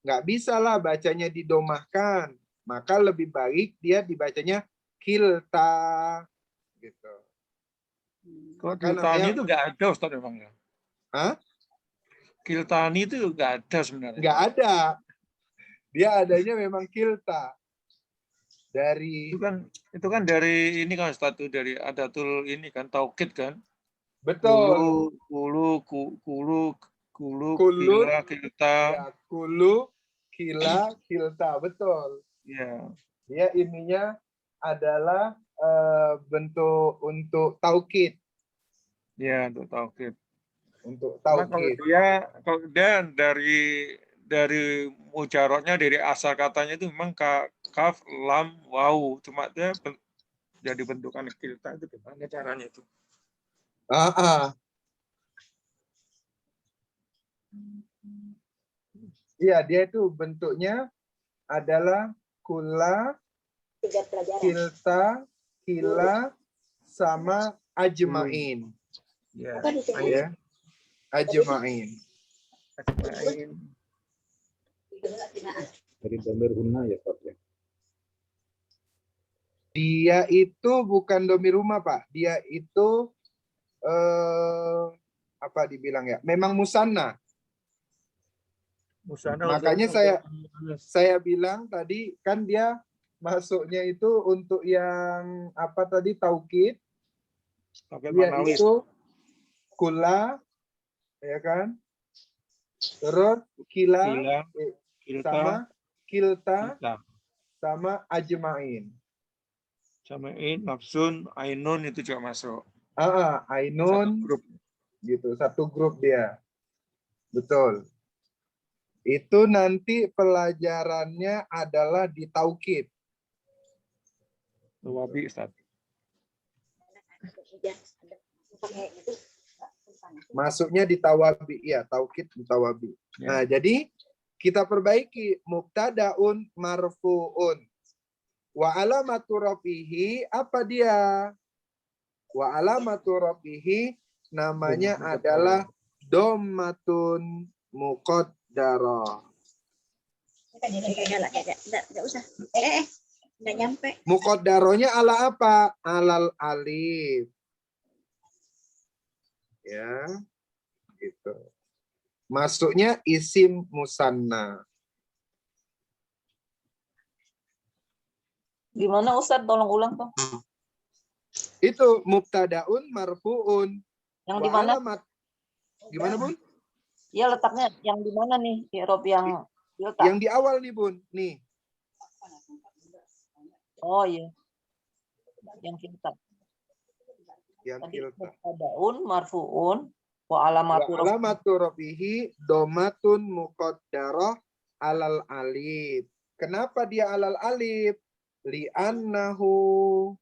nggak bisa lah bacanya didomahkan. Maka lebih baik dia dibacanya kilta. Gitu. Kalau Maka Kiltani namanya, itu nggak ada Ustaz memang ya. hah? Kiltani itu nggak ada sebenarnya. Nggak ada. Dia adanya memang kilta. Dari Itu kan dari ini kan Ustaz, tuh dari adatul ini kan taukid kan. betul. Kulu, Kulun, kila, kilta. ya, kulu, kila, kilta, betul. Ya. Dia ininya adalah bentuk untuk taukid. Ya, untuk taukid. Untuk Cuma kalau taukid. dia dari mujarotnya, dari asal katanya itu memang kaf, lam, waw. Cuma dia jadi bentukan kilta itu gimana caranya itu? Iya, dia itu bentuknya adalah kula, Tiga pelajaran. kilta, kila, sama ajmain. Ya. Bukan di sini. Ya, ajmain. Ajmain. Dari domir unna ya, Pak. Dia itu bukan domir rumah, Pak. Dia itu apa dibilang ya? Memang musanna. Musana Makanya untuk saya bilang tadi kan dia masuknya itu untuk yang apa tadi taukid. pakai Dia manalis. itu kula, ya kan? Terus kila, Kilta, sama kilta, kilta. sama ajmain. Samain, nafsun, ainun itu juga masuk. Ainun, Satu grup. gitu, satu grup dia. Betul. Itu nanti pelajarannya adalah di taukid. Wabi Ustaz. Masuknya di tawabi, ya, taukid di tawabi. Ya. Nah, jadi kita perbaiki mubtadaun marfuun. Wa alamatu rafihi, apa dia? Wa alamatu rafihi namanya adalah dommatun muqaddarah. Enggak usah. Enggak nyampe. Muqaddarohnya ala apa? Alal alif. Ya, gitu. Masuknya isim musanna. Gimana Ustaz? Tolong ulang Pak. Itu mubtadaun marfuun. Yang Wa di mana? alamat. Gimana, Bun? Ya letaknya yang di mana nih? I'rab yang kilta. Yang di awal nih, Bun. Nih. Oh iya. Yang kilta. Yang Tadi kilta. mubtadaun marfuun wa Wa alamatu alamatu rafihi domatun muqaddarah alal alif. Kenapa dia alal alif? Li'annahu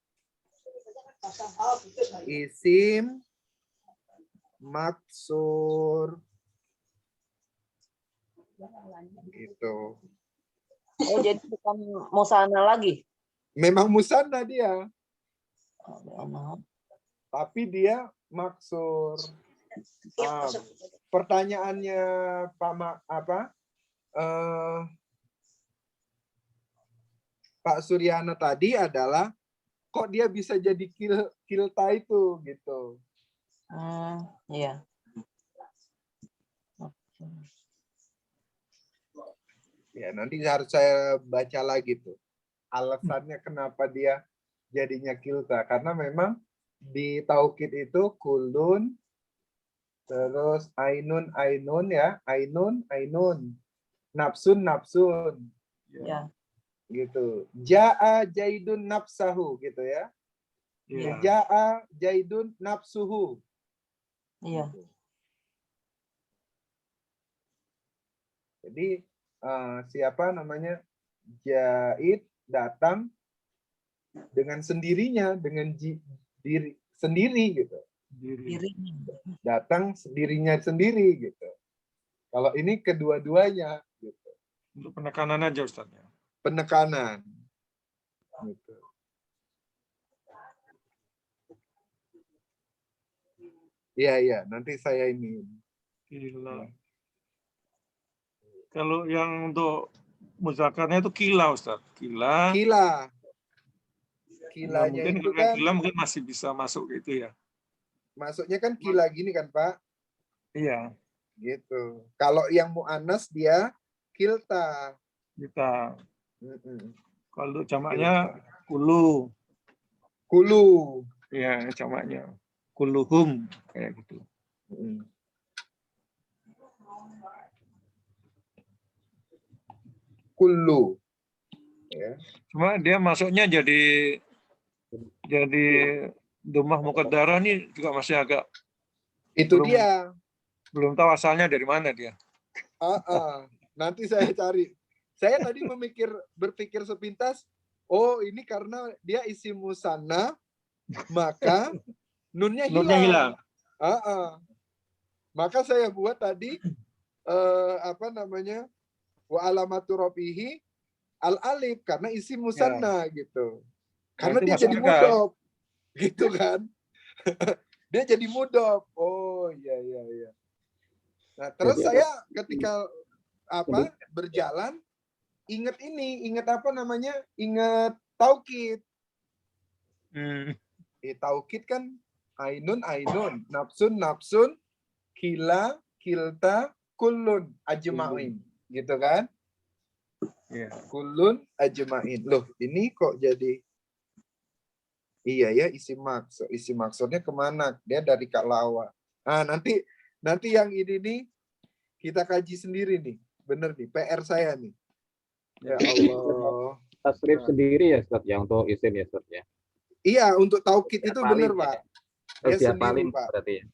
isim maksur. Gitu. Oh jadi bukan musanna lagi. Memang musanna dia, Oh, tapi dia maksur. Pertanyaannya Pak Suryana tadi adalah kok dia bisa jadi kilta itu gitu. Iya. Ya, nanti harus saya baca lagi tuh. Alasannya kenapa dia jadinya kilta. Karena memang di taukid itu kulun, terus ainun, ainun ya. Ainun, ainun. Nafsun, nafsun. Ya. gitu. Ja'a Jaidun nafsahu gitu ya. Iya. Ja'a Jaidun nafsuhu. Iya. Jadi siapa namanya? Jaid datang dengan sendirinya, dengan diri sendiri gitu. Dirinya. Datang dirinya sendiri gitu. Kalau ini kedua-duanya gitu. Untuk penekanan aja Ustaz. Penekanan. Gitu. Iya, nanti saya ini. Kila. Kalau yang untuk muzakarnya itu kila Ustaz. Kila. Kila. Ya, Kilanya mungkin itu kalau kan kila mungkin masih bisa masuk gitu ya. masuknya kan kila gini kan, Pak? Iya. Gitu. Kalau yang mu'annas dia kilta. Kita. Mm-mm. Kalau jamaknya kulu. Kulu. Ya, jamaknya kuluhum kayak gitu. Mm. Kullu. Ya. Cuma dia masuknya jadi domah muqaddarah ini juga masih agak Itu belum, dia. belum tahu asalnya dari mana dia. Nanti saya cari. Saya tadi berpikir sepintas, oh ini karena dia isi musanna, maka nunnya hilang. Maka saya buat tadi wa alamatu rafihi al alif karena isi musanna gitu. Karena dia jadi mudhof. Gitu kan. Dia jadi mudhof. Oh iya. Nah, terus saya ketika berjalan ingat taukid. Taukid kan ainun, nafsun, kila, kilta, kullun, ajma'in. Gitu kan? Yeah. Kullun, ajma'in. Loh, ini kok jadi iya ya, isi maksud. Isi maksudnya kemana? Dia dari Kak Lawa. Nanti yang ini nih kita kaji sendiri nih. Bener nih, PR saya nih. Ya Allah. Tasrif sendiri ya Ustaz, yang untuk isim ya Ustaz ya. Iya, untuk taukid itu benar, Pak. Dia sendiri, Pak. Berarti ya.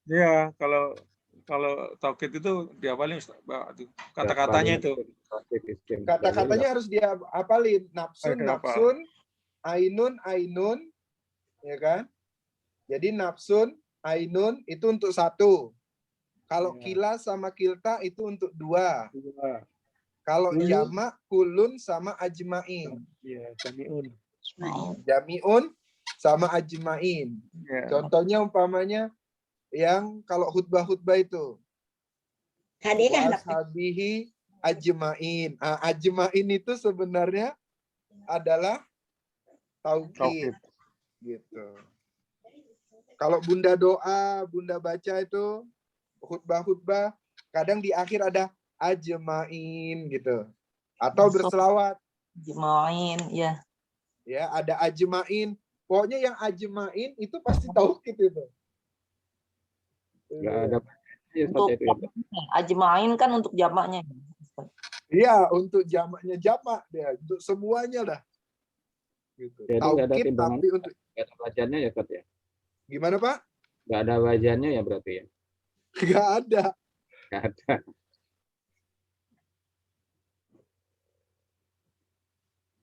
Iya, kalau taukid itu diapalin kata-katanya itu. Kata-katanya harus diapalin. Nafsun, ainun, ya kan? Jadi nafsun, ainun itu untuk satu. Kalau kila sama kilta itu untuk dua. Kalau jamak, kulun sama ajmain. Iya, jami'un. Jami'un sama ajmain. Contohnya umpamanya yang kalau khutbah itu. Washabihi ajmain. Ajmain itu sebenarnya adalah taukid. Gitu. Kalau bunda doa, bunda baca itu khutbah, kadang di akhir ada ajmain gitu. Atau berselawat. Ajmain, ya. Ya, ada ajmain. Pokoknya yang ajmain itu pasti taukid itu. Enggak ada untuk ajmain kan untuk jamaknya. Iya, untuk jamaknya jamak dia, untuk semuanya dah. Gitu. Taukid tapi untuk enggak ada wajannya ya, Ustaz ya. Gimana, Pak? Enggak ada wajannya ya berarti ya. Enggak ada. Enggak ada.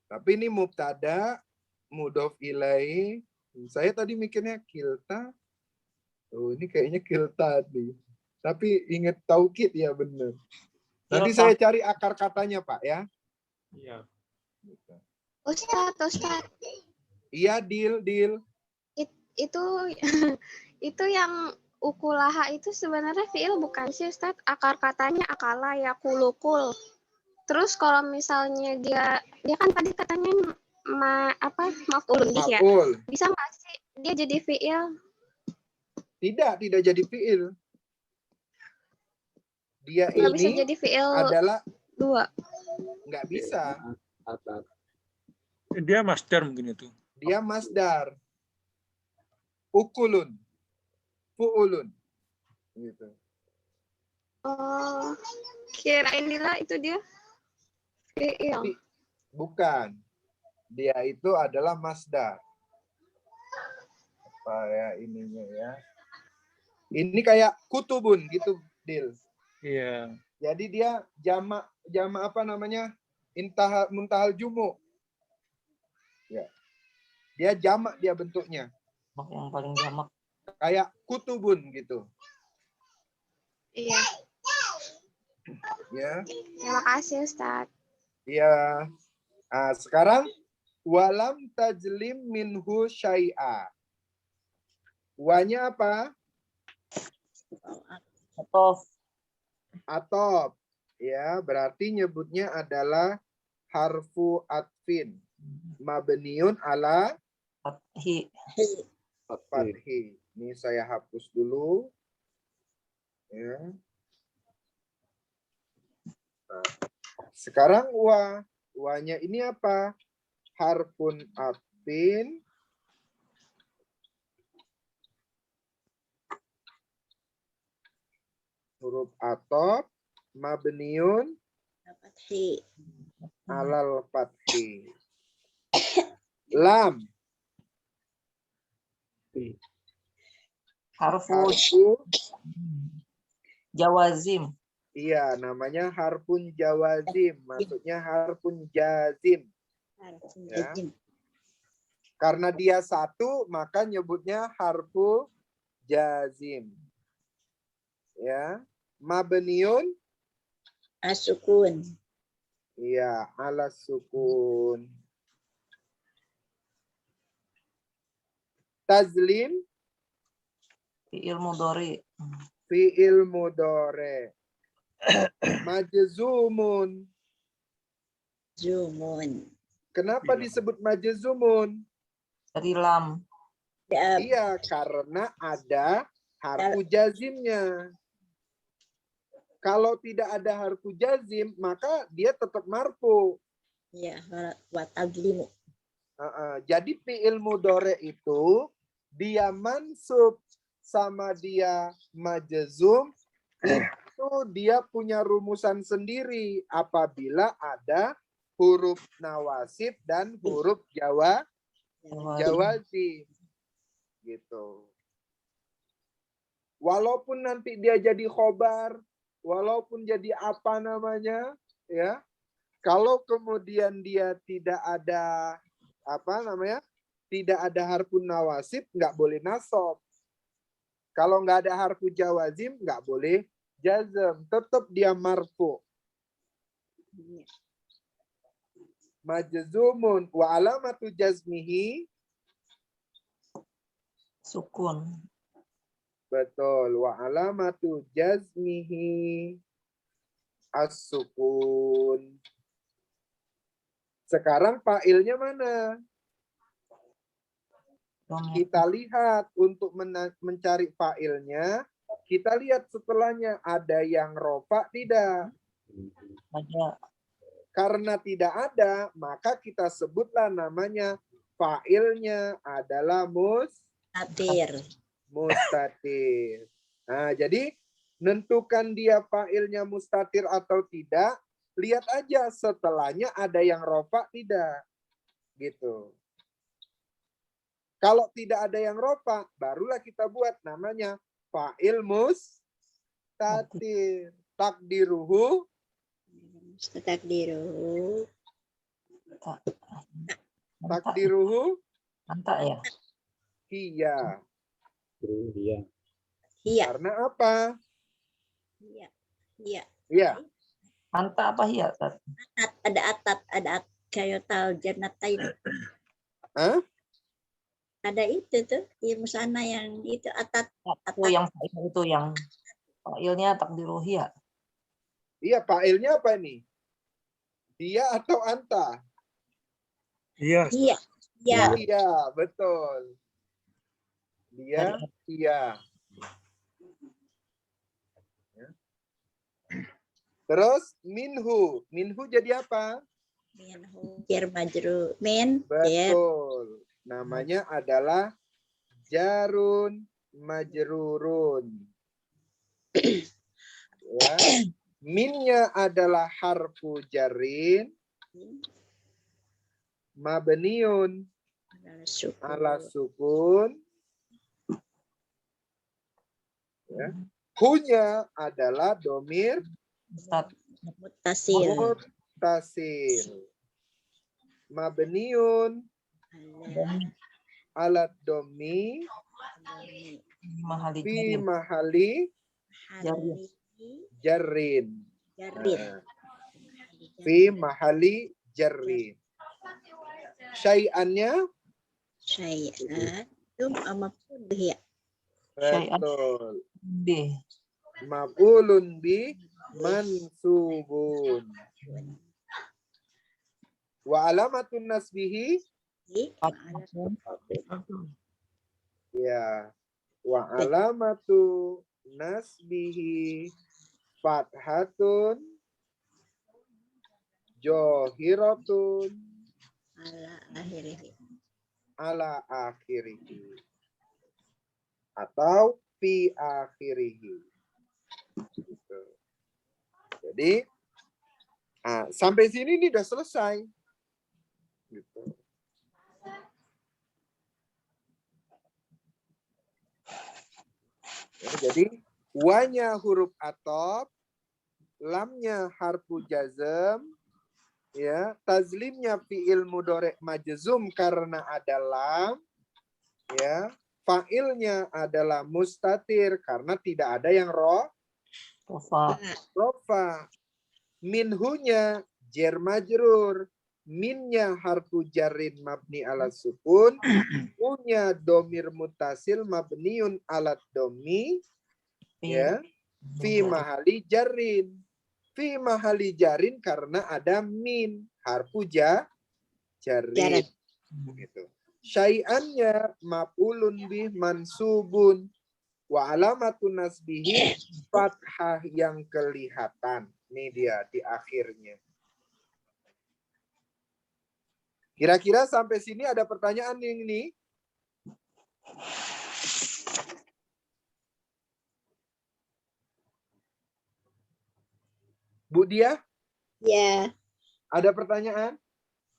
Tapi ini mubtada, mudhof ilaihi. Saya tadi mikirnya kilta. Oh, ini kayaknya kilta nih. Tapi ingat taukid ya benar. Nanti saya cari akar katanya, Pak ya. Iya. Ustaz. Iya, deal. Itu yang ukulaha itu sebenarnya fiil bukan sih Ustaz? Akar katanya akala ya kulukul. Terus kalau misalnya dia kan tadi katanya maf'ulun bih ya. Bisa nggak sih dia jadi fiil? Tidak jadi fiil. Dia nggak ini bisa jadi fiil adalah dua. Nggak bisa. Dia masdar mungkin itu. Dia masdar. Ukulun. Fu'ulun. Gitu. Oh, kirain Dila itu dia. Fiil. Bukan. Dia itu adalah masdar. Apa ya ininya ya? Ini kayak kutubun gitu, Dil. Iya. Jadi dia jamak apa namanya? Muntahal jumu. Ya. Dia jamak dia bentuknya. Yang paling jamak. Kayak kutubun gitu. Iya. Ya. Terima kasih Ustaz. Iya. Nah, sekarang walam tajlim minhu syai'a. Wanya apa? Atop. Ya, berarti nyebutnya adalah harfu atfin. Mabniun ala Fathi. fathi. Ini saya hapus dulu. Ya. Nah, sekarang wanya ini apa? Harfun atfin huruf atop mabniun alal fathi. Lam Harfu jawazim. iya namanya harfun jawazim, maksudnya harfun jazim. Ya. Karena dia satu maka nyebutnya harfu jazim. Ya, mabniun Asukun. iya ala sukun. Tazlim Fi'il mudhari. fi'il mudhari. Majzumun. Zumun. Kenapa disebut majzumun? Dari lam. Iya, karena ada harfu jazimnya. Kalau tidak ada harfu jazim, maka dia tetap marfu. Ya, wa taglimu. Jadi fi'il mudhari itu dia mansub sama dia majzum itu dia punya rumusan sendiri apabila ada huruf nawasib dan huruf jawazim gitu. Walaupun nanti dia jadi khobar, walaupun jadi apa namanya, ya, kalau kemudian dia tidak ada apa namanya, tidak ada harfu nawasib, nggak boleh nasab. Kalau nggak ada harfu jawazim, nggak boleh jazm, tetap dia marfu. Majzumun wa alamatu jazmihi Sukun. betul, wa alamatu jazmihi as-sukun. Sekarang fa'ilnya mana? Kita lihat untuk mencari fa'ilnya, kita lihat setelahnya ada yang rofa tidak? Ada. Karena tidak ada, maka kita sebutlah namanya fa'ilnya adalah Mustatir. Nah, jadi nentukan dia fa'ilnya mustatir atau tidak, lihat aja setelahnya ada yang rofa tidak. Gitu. Kalau tidak ada yang rofa, barulah kita buat namanya fa'il mustatir. Takdiruhu. Takdiruhu. Anta ya? Iya. Iya. Iya. Karena apa? Iya. Iya. Iya. Anta apa hiya? Ada kayotal jannatain. Hah? Ada itu tuh ilmu sana yang itu atat. Itu yang fa'il itu yang fa'ilnya takdiruhu hiya. Iya, fa'ilnya apa ini? Dia atau anta? Iya. Iya. Iya. Iya, betul. Dia, iya. Terus minhu. Minhu jadi apa? Minhu jar majru. Min jar. Betul. Namanya adalah jarun majrurun. Ya. Minnya adalah harfu jarin. Mabniun ala sukun. Ya. Hunya adalah domir Muttasil. muttasil. Mabniun ala domi fi mahali jarrin. Nah, fi mahali jarrin. Syai'annya Syai'an maf'ul bihi. betul. Maf'ulun bi mansubun. Wa alamatun nasbihi ya. Wa alamatu nasbihi fathatun johiratun ala akhirihi atau fi akhirihi. Gitu. Jadi sampai sini ini udah selesai. Gitu. Ya, jadi wanya huruf atop, lamnya harfu jazm, ya, tazlimnya fi'il mudhari' majzum karena ada lam, ya, fa'ilnya adalah mustatir karena tidak ada yang rofa. Minhunya jar majrur, minnya harfu jarrin mabni ala sukun, punya domir mutasil mabniun ala domi, ya, fi mahali jarrin. Fi mahali jarrin karena ada min harfu jarrin. Gitu. Syai'annya maf'ulun bih mansubun wa alamatun nasbihi fathah yang kelihatan. Ini dia di akhirnya. Kira-kira sampai sini ada pertanyaan ini? Bu Dia? Ya, Ada pertanyaan?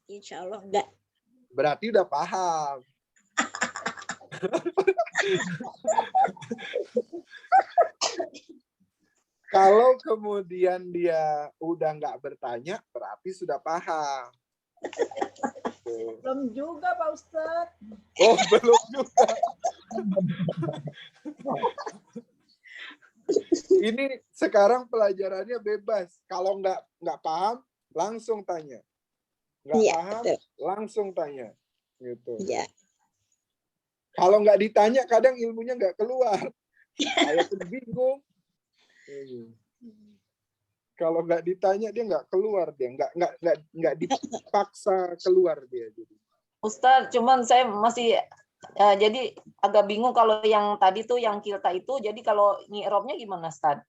insya Allah enggak. Berarti udah paham. Kalau kemudian dia udah nggak bertanya, berarti sudah paham. Belum juga Pak Ustadz. Oh, belum juga. Ini sekarang pelajarannya bebas. Kalau nggak paham, langsung tanya. Nggak paham, langsung tanya. Gitu. Ya. Kalau nggak ditanya, kadang ilmunya nggak keluar. Saya pun bingung. Kalau nggak ditanya dia nggak keluar, dia nggak dipaksa keluar dia. Jadi. Ustadz, cuman saya masih jadi agak bingung kalau yang tadi tuh yang kilta itu. Jadi kalau ngi'robnya gimana, Ustadz?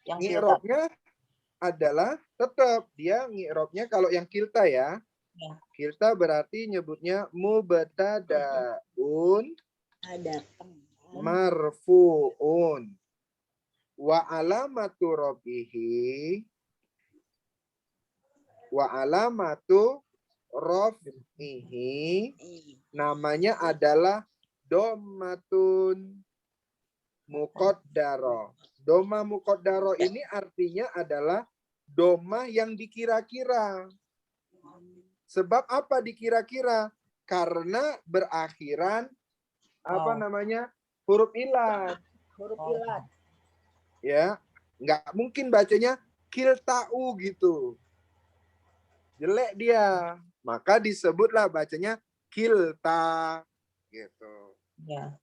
Yang ngi'robnya adalah tetap dia ngi'robnya kalau yang kilta ya. Kilta berarti nyebutnya mubtadaun marfuun wa alamatu raf'ihi namanya adalah dommatun muqaddaro. Doma muqaddaro ini artinya adalah doma yang dikira-kira. Sebab apa dikira-kira? Karena berakhiran huruf ilat. Huruf ilat. Ya, nggak mungkin bacanya kiltau gitu. Jelek dia. Maka disebutlah bacanya kilta gitu. Ya.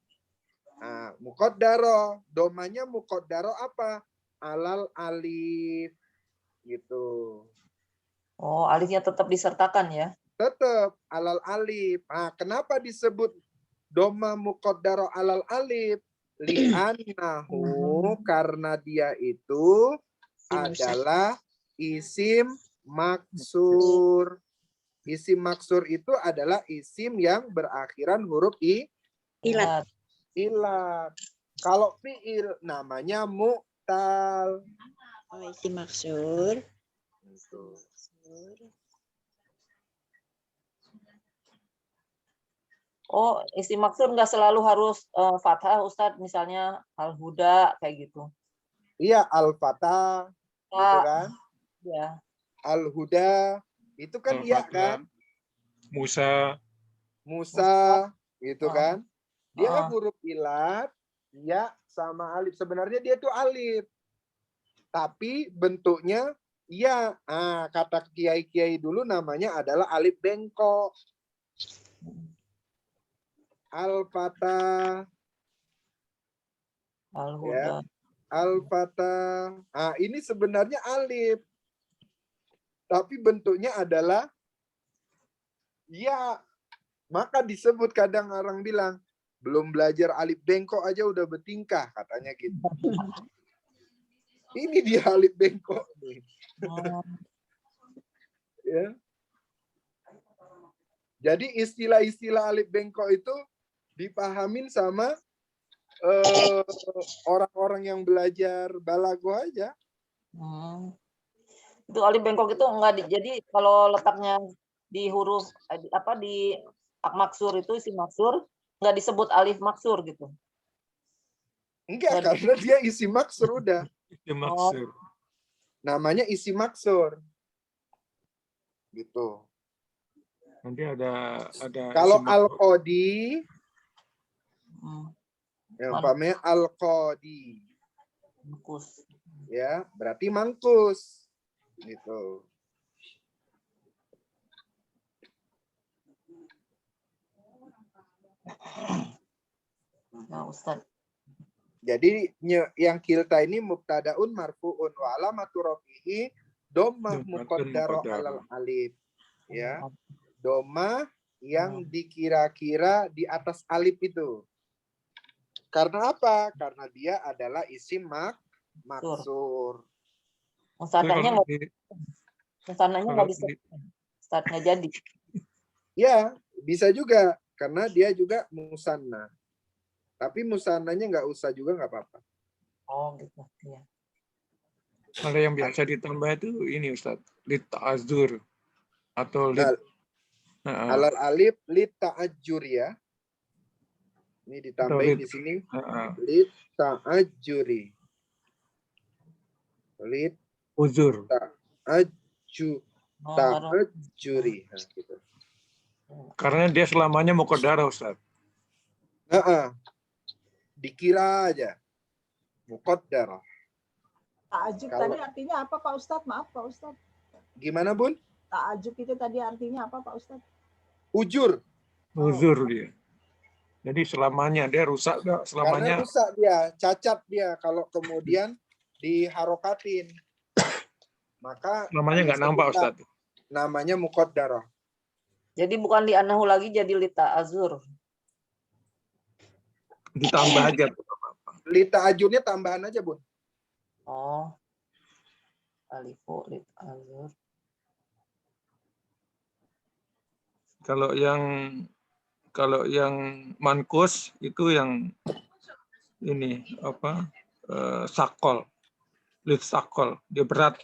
Nah, muqaddaro, domanya muqaddaro apa? Alal alif gitu. Oh, alifnya tetap disertakan ya? Tetap alal alif. Nah, kenapa disebut doma muqaddaro alal alif? Li'annahu karena dia itu adalah isim maksur. Isim maksur itu adalah isim yang berakhiran huruf Ilat. ilat. Kalau fi'il namanya mu'tal. Oh, isim maksur. Oh, isim maksur nggak selalu harus fathah, Ustadz. Misalnya al-huda kayak gitu. Iya, al-fatah, gitu Ah, kan? ya. Al-huda, itu kan iya Al-Fatah, kan? Musa, Musa, gitu Ah, kan? Dia kan ah. huruf ilat, ya sama alif. Sebenarnya dia tuh alif. Tapi bentuknya iya. Kata kiai-kiai dulu namanya adalah alif bengkok. Al-Fatah, Al-huda. Al-Fatah. Ini sebenarnya alif. Tapi bentuknya adalah ya. Maka disebut kadang orang bilang, belum belajar alif bengkok aja udah bertingkah, katanya gitu. Ini dia alif bengkok nih. Ya. Jadi istilah-istilah alif bengkok itu dipahamin sama orang-orang yang belajar balago aja. Itu alif bengkok itu enggak jadi kalau letaknya di huruf di maksur itu isim maksur enggak disebut alif maksur gitu. Enggak, karena dia isi maksur udah. isim maksur. Namanya isi maksur. Gitu. Nanti ada Kalau isim maksur. al-qadi, yang umpamanya al-qadi, Mangkus. ya berarti mangkus, gitu. Ya, Ustaz. Jadi yang kilta ini mubtadaun marfuun wa alamatu rafihi dhammah muqaddarah alal alif, ya. Dhammah yang dikira-kira di atas alif itu. Karena apa? Karena dia adalah isim maksur. Musananya nggak bisa. Startnya jadi. Ya, bisa juga karena dia juga musanna. Tapi musannanya nggak usah juga nggak apa-apa. Oh gitu. Ya. Kalau yang biasa ditambah itu ini Ustaz, lit ta'azur atau lit alal alif lit ta'ajjur ya. Ini ditambahin di sini lit ta'ajjuri. Lit uzur. Ta'ajjuri. Nah, gitu. Karena dia selamanya muqaddarah Ustaz. Dikira aja. Muqaddarah. Ta'ajub tadi artinya apa Pak Ustadz? Maaf Pak Ustadz. Gimana Bun? Ta'ajub itu tadi artinya apa Pak Ustadz? Ujur. Uzur dia. Jadi selamanya dia rusak gak? Selamanya. Karena rusak dia, cacat dia kalau kemudian diharokatin. Maka namanya nggak nampak Ustaz. Namanya muqaddarah. Jadi bukan di anahu lagi jadi lita azur. Ditambah aja. Lita ajurnya tambahan aja, Bun. Oh. Alifu lita azur. Kalau yang mankus itu yang ini sakol. Lit sakol, dia berat.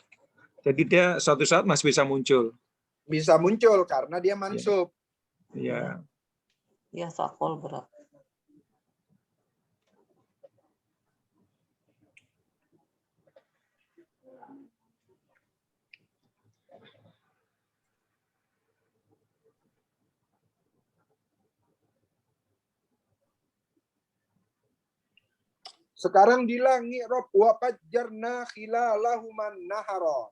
Jadi dia suatu saat masih bisa muncul. Bisa muncul karena dia mansub. Iya. Iya, sakol berat. Sekarang di langit rob wa fajjarna khilalahuman nahara.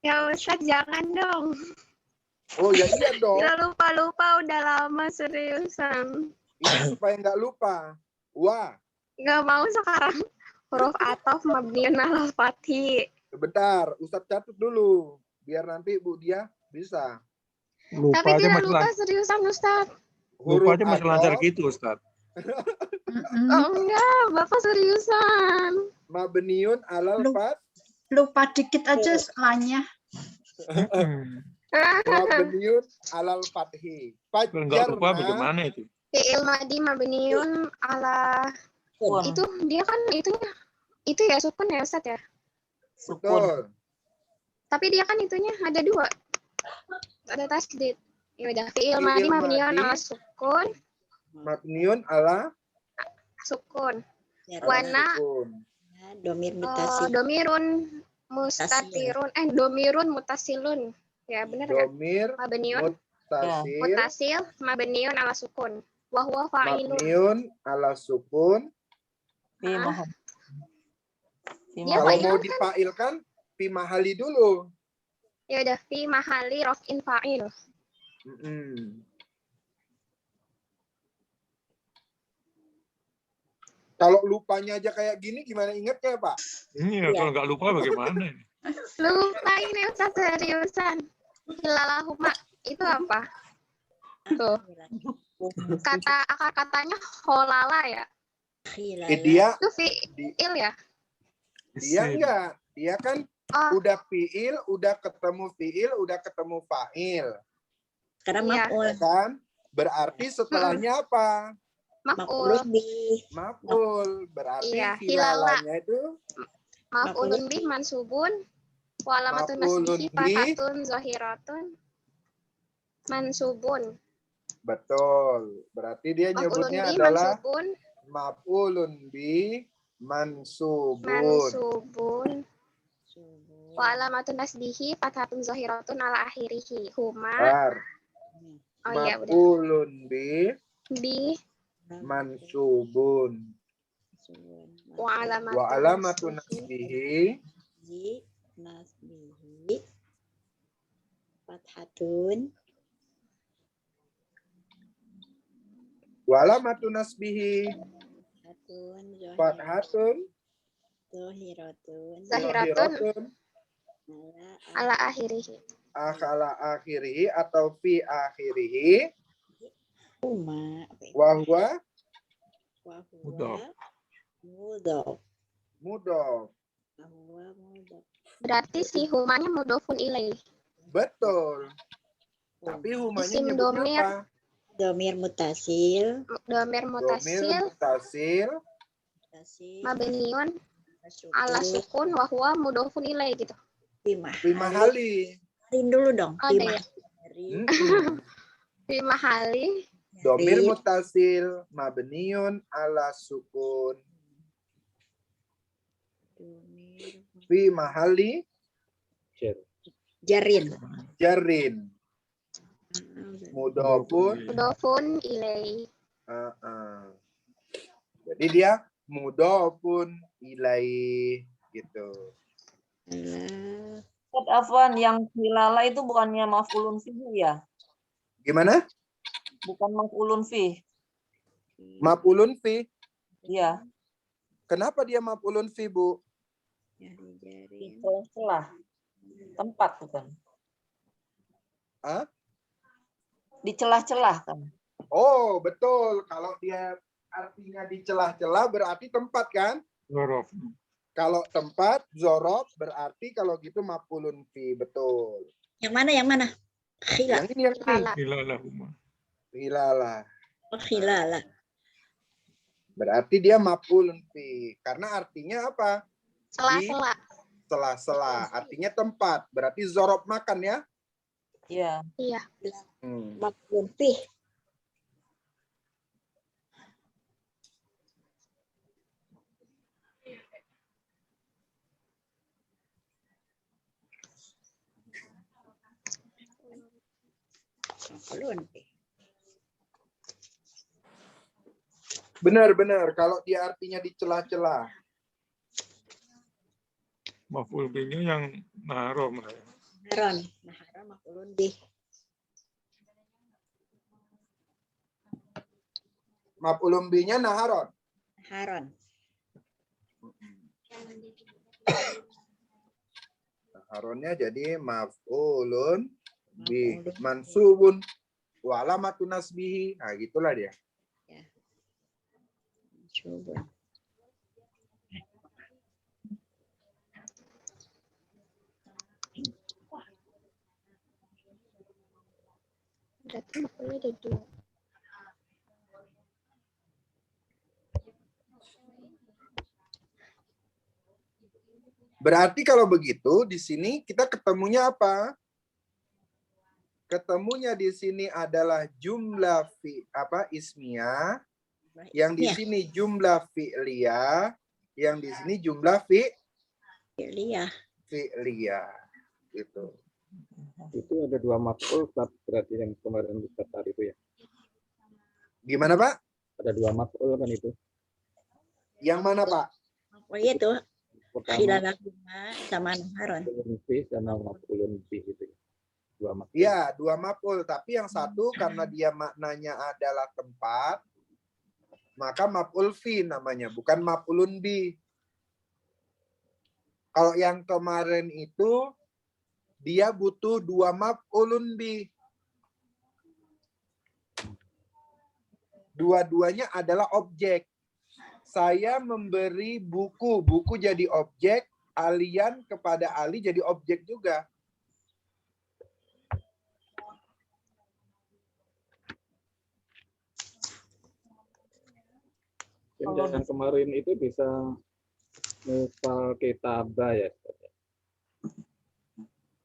Ya Ustaz, jangan dong. Oh ya iya dong. Udah lupa udah lama seriusan. Ini supaya nggak lupa. Wah. Nggak mau sekarang. Huruf ataf mabniun alal fathi. Sebentar, Ustadz catat dulu. Biar nanti Bu Dia bisa. Lupa tapi aja tidak lupa seriusan Ustaz. Lupa aja masih lancar gitu Ustaz. Oh enggak, Bapak seriusan. Mabniun alal fat. Lupa dikit aja soalnya. Mabniun alal fathi. Enggak lupa bagaimana itu? Fi'il madi mabniun ala itu dia kan itu ya sukun ya Ustaz ya? Betul. Tapi dia kan itunya ada dua. Ada tasdid. Ya udah fi'il Fi'il madi mabniun madi. ala sukun. Mabniun ala Sukun. Ya, Wana sukun. domir mutasil. domirun mustatirun. Domirun mutasilun. Ya benar nggak? Domir Mabniun mutasil. mutasil mabniun ala sukun. Wa huwa fa'ilun. Mabniun ala sukun. Fi mahal. Fi Dia Kalau mahal. mau fa'ilun kan? difailkan, fi mahali dulu. Ya udah fi mahali raf'in fa'il. Kalau lupanya aja kayak gini, gimana ingetnya, Pak? Iya, kalau nggak lupa bagaimana ini? Lupa ini Ustaz seriusan. Hilalahuma itu apa? Tuh. Kata akar katanya holala ya. Dia Itu fi'il ya? dia enggak. Dia kan Oh, udah fiil, udah ketemu fiil, udah ketemu fa'il. Sekarang Iya. maf'ul. Ya kan? Berarti setelahnya apa? maf'ul. Maf'ul bih. Maf'ul. Berarti Iya, hilala. hilalanya itu Maf'ulun bih mansubun. Wa alamatun Maf'ulun nasbihi bih. fathatun zahiratun. Mansubun. betul. Berarti dia Maf'ulun nyebutnya bih adalah mansubun. maf'ulun bi mansubun. Mansubun. Wa alamatun nasbihi fathatun zahiratun ala akhirihi. Huma. Bar. Oh iya udah. Maf'ulun bi Bi mansubun. wa Wa alamatun nasbihi Nasbihi fathatun wa alamatun nasbihi fathatun zahiratun zahiratun ala akhirihi. akala akhirihi atau fi akhirihi huma wa huwa Mudhaf. mudhaf mudhaf. huwa mudhaf Berarti si humanya mudhofun ilaih. Betul. Tapi humanya Isim nyebutnya domir. apa? domir mutasil Domir Domir mutasil mutasil mabniun ala sukun wa huwa mudhofun ilaih gitu. fi mahali. Rin dulu dong. Oh, ada ya? Mm-mm. Fi mahali Domir mutasil mabniun ala sukun fi mahali Jarin. jarin mudhofun. mudhofun ilaih. Jadi dia mudhofun ilaih gitu. Ustaz Afwan, yang hilala itu bukannya maf'ulun fihi ya? Gimana? Bukan maf'ulun fi. Maf'ulun fi. Iya, Kenapa dia maf'ulun fi, Bu? di celah-celah. Tempat bukan. Hah? Di celah-celah kan. Oh, betul. Kalau dia artinya di celah-celah berarti tempat kan? Zorof. Kalau tempat, zorof berarti kalau gitu maf'ulun fi. Betul. Yang mana? Yang mana? Khila. Yang ini yang ini. Hilala. Hilalahuma. Hilalah. Oh, khilala. Berarti dia maf'ulun fi. Karena artinya apa? Sela-sela. Sela-sela. Artinya tempat. Berarti zorof makan ya? Iya. Iya. Maf'ul bih. Maf'ulun bih. Benar-benar. Kalau dia artinya di celah-celah. Maf'ul bihnya yang naro. Naharon. Naharon maf'ulun bih. Maf'ulun binya naharon. Naharon. Naharonnya jadi maf'ulun bi mansubun wa alamatun nasbihi. Nah, gitulah dia. Coba. Berarti maf'ulnya ada dua. Berarti kalau begitu di sini kita ketemunya apa? ketemunya di sini adalah jumlah ismiyah, yang di sini jumlah fi'liyah, yang di sini jumlah Fi'liyah. Gitu. Itu ada 2 maf'ul berarti yang kemarin Ustaz tadi itu ya. Gimana, Pak? Ada 2 maf'ul kan itu. Yang mana, Pak? Oh iya tuh. Pertama Khilalahuma sama naharon. maf'ulun fi sama maf'ulun bi gitu ya. 2 maf'ul. Iya, 2 maf'ul, tapi yang satu karena dia maknanya adalah tempat, maka maf'ul fi namanya, bukan maf'ulun bi. Kalau yang kemarin itu dia butuh 2 maf'ulun bi. Dua-duanya adalah objek. Saya memberi buku, buku jadi objek, Alian kepada Ali jadi objek juga. Yang kemarin itu bisa misal kitabah ya.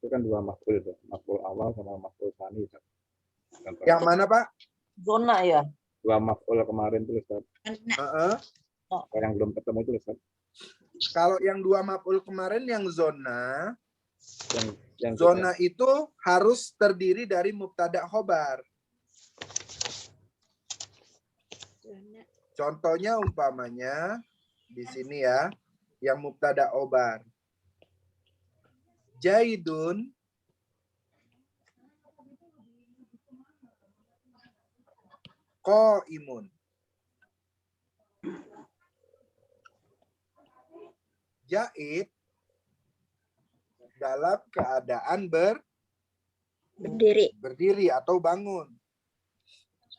Itu kan 2 maf'ul tuh, maf'ul awal sama maf'ul tsani. Yang mana, Pak? Zona ya. 2 maf'ul kemarin tuh Ustaz. Yang belum ketemu itu Ustaz. Kalau yang 2 maf'ul kemarin yang zona, yang zona itu harus terdiri dari mubtada khobar. Contohnya umpamanya di sini ya, yang mubtada khobar. Jaidun qaimun. Jaid dalam keadaan berdiri atau bangun.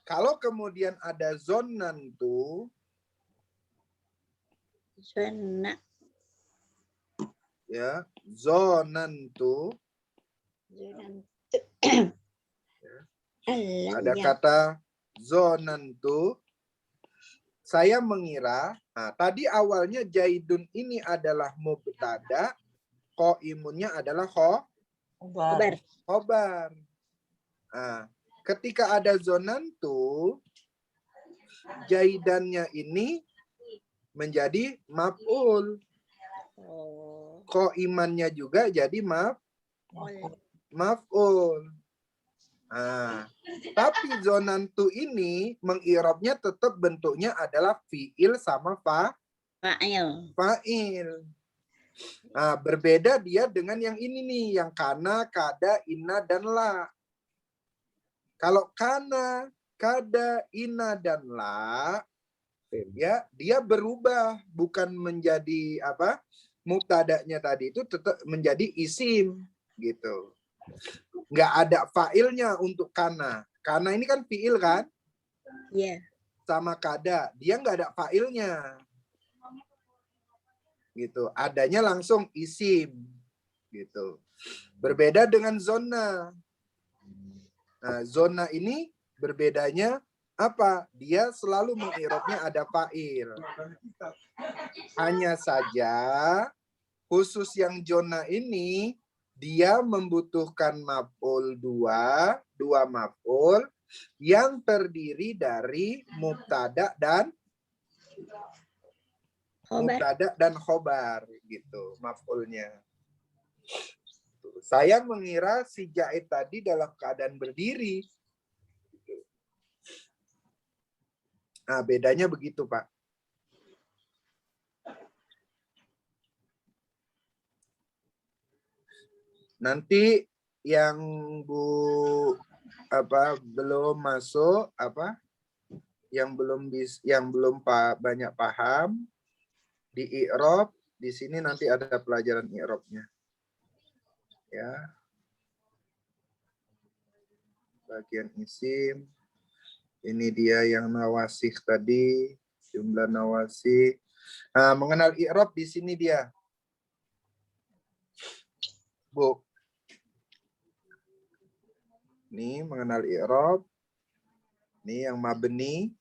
Kalau kemudian ada zonantu, ya, zonantu, ada kata zonantu, saya mengira, nah, tadi awalnya Jaidun ini adalah mubtada, qaimunnya adalah khobar. Nah, ketika ada zonantu, Jaidannya ini menjadi maf'ul. Qaimannya juga jadi maf'ul. Nah, tapi zonantu ini mengirobnya tetap bentuknya adalah fi'il sama fa'il. Nah, berbeda dia dengan yang ini nih, yang kana, kada, inna, dan la. Kalau kana, kada, inna, dan la, ya dia berubah, bukan menjadi apa? Mubtada'nya tadi itu tetap menjadi isim gitu. Nggak ada fa'ilnya untuk kana. Kana ini kan fi'il kan? Iya. Sama kada, dia nggak ada fa'ilnya. Gitu. Adanya langsung isim gitu. Berbeda dengan zona. Nah, zona ini berbedanya apa? Dia selalu mengirobnya ada fa'il. Hanya saja khusus yang zona ini dia membutuhkan maf'ul dua maf'ul yang terdiri dari mubtada dan khobar gitu maf'ulnya. Saya mengira si Jaid tadi dalam keadaan berdiri. Nah, bedanya begitu, Pak. Nanti yang belum masuk yang belum banyak paham di i'rab, di sini nanti ada pelajaran i'rabnya. Ya. Bagian isim. Ini dia yang nawasih tadi, jumlah nawasih. Nah, mengenal i'rab di sini dia. Bu. Ini mengenal i'rab. Ini yang mabni.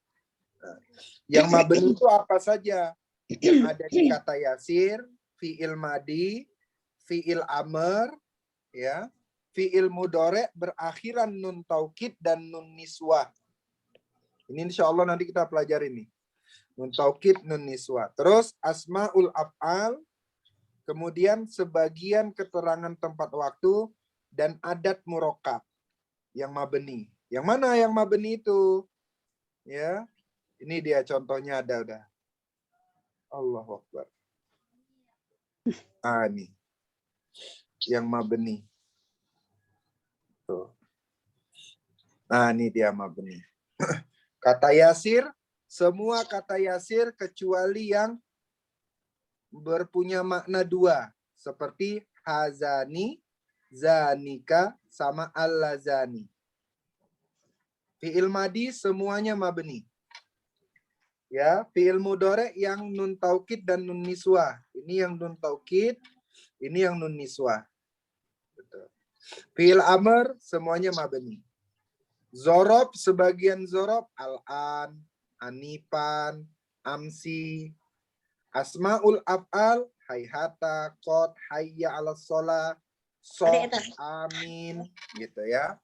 Nah, yang mabni itu apa saja? Yang ada di kata yasir, fi'il madi, fi'il amr, ya, fiil mudhari berakhiran nun taukid dan nun niswah. Ini insya Allah nanti kita pelajari nih. Nun taukid, nun niswah. Terus asmaul af'al, kemudian sebagian keterangan tempat waktu dan adat murakkab yang mabni. Yang mana yang mabni itu? Ya, ini dia contohnya ada udah. Allahu Akbar. Ini yang mabni. Tuh. Nah, ini dia mabni. Kata yasir, semua kata yasir kecuali yang berpunya makna dua, seperti hazani, zanika, sama allazani. Fi'il madi semuanya mabni. Ya, fi'il mudhari yang nun taukid dan nun niswah. Ini yang nun taukid, ini yang nun niswah. Fi'il amr semuanya mabni. Zorob sebagian zorob al-an, anifan, amsi. Asmaul af'al hayhata, qad, hayya 'alas shalah, sok, amin, gitu ya.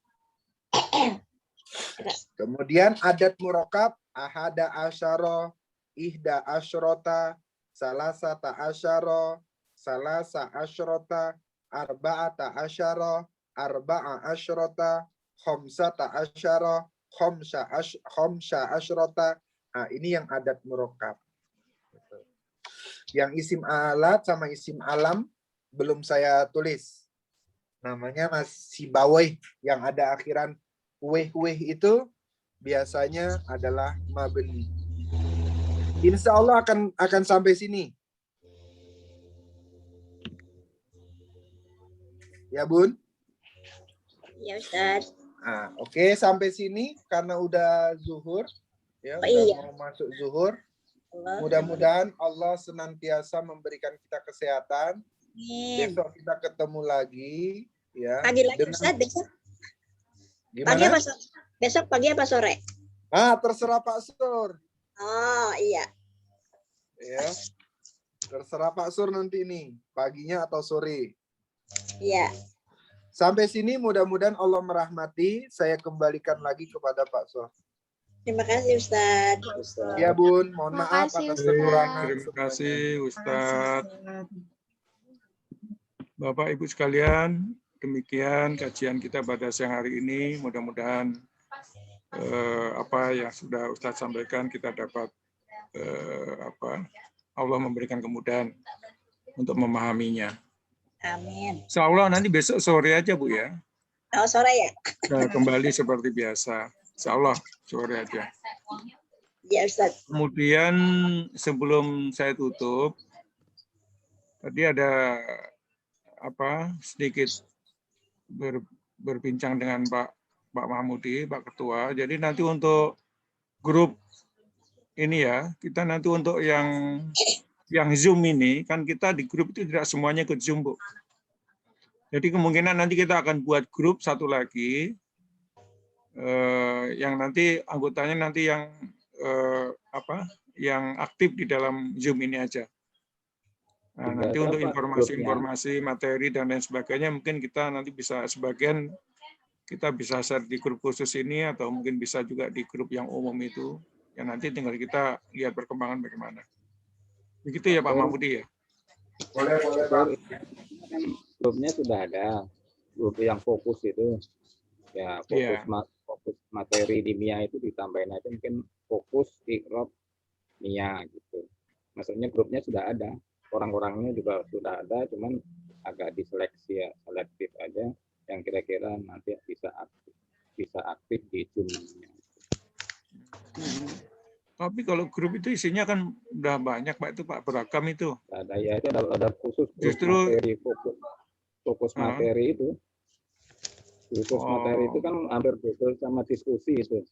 Kemudian adat murakkab ahada asyara, ihda asyrota, salasata asyara, salasa asyrota, arba'ata asyara, arba'a asyrota, khamsata asyara, khamsa asyrota. Nah, ini yang adat murakkab. Yang isim alat sama isim alam belum saya tulis. Namanya masih bawai, yang ada akhiran weh itu biasanya adalah mabni. Insya Allah akan sampai sini. Ya Bun? Ya Ustaz. Nah, oke, sampai sini karena udah zuhur. Ya, udah mau masuk zuhur. Mudah-mudahan Allah senantiasa memberikan kita kesehatan. Besok kita ketemu lagi. Ya, Pagi lagi Ustaz, besok. Gimana? Pagi apa sore? Besok pagi apa sore? Terserah Pak Sur. Oh iya. Ya, terserah Pak Sur nanti nih, paginya atau sore. Iya. Sampai sini mudah-mudahan Allah merahmati. Saya kembalikan lagi kepada Pak Sur. Terima kasih Ustaz. Ya Bun, mohon maaf atas kekurangan. Terima kasih Ustadz. Bapak Ibu sekalian, demikian kajian kita pada siang hari ini. Mudah-mudahan apa yang sudah Ustadz sampaikan kita dapat Allah memberikan kemudahan untuk memahaminya. Amin. Insya Allah nanti besok sore aja Bu ya. Oh sore ya? Nah, kembali seperti biasa. Insya Allah sore aja. Ya Ustaz. Kemudian sebelum saya tutup, tadi ada sedikit berbincang dengan Pak Mahmudi, Pak Ketua. Jadi nanti untuk grup ini ya, kita nanti untuk yang Zoom ini, kan kita di grup itu tidak semuanya ikut Zoom, Bu. Jadi kemungkinan nanti kita akan buat grup satu lagi, yang nanti anggotanya nanti yang yang aktif di dalam Zoom ini aja. Nah, nanti untuk informasi-informasi, materi dan lain sebagainya mungkin kita nanti bisa sebagian kita bisa share di grup khusus ini atau mungkin bisa juga di grup yang umum itu. Yang nanti tinggal kita lihat perkembangan bagaimana. Begitu ya Pak Mahmudi ya? Boleh Pak. Grupnya sudah ada, grup yang fokus itu. Ya, fokus materi di MIA itu ditambahin aja mungkin fokus ikrob MIA gitu. Maksudnya grupnya sudah ada. Orang-orangnya juga sudah ada, cuman agak diseleksi ya, selektif aja yang kira-kira nanti bisa aktif di Zoom-nya. Tapi kalau grup itu isinya kan udah banyak Pak, itu Pak, beragam itu. Ada ya, itu ada khusus Justru materi fokus materi itu. Khusus materi itu kan hampir double sama diskusi itu.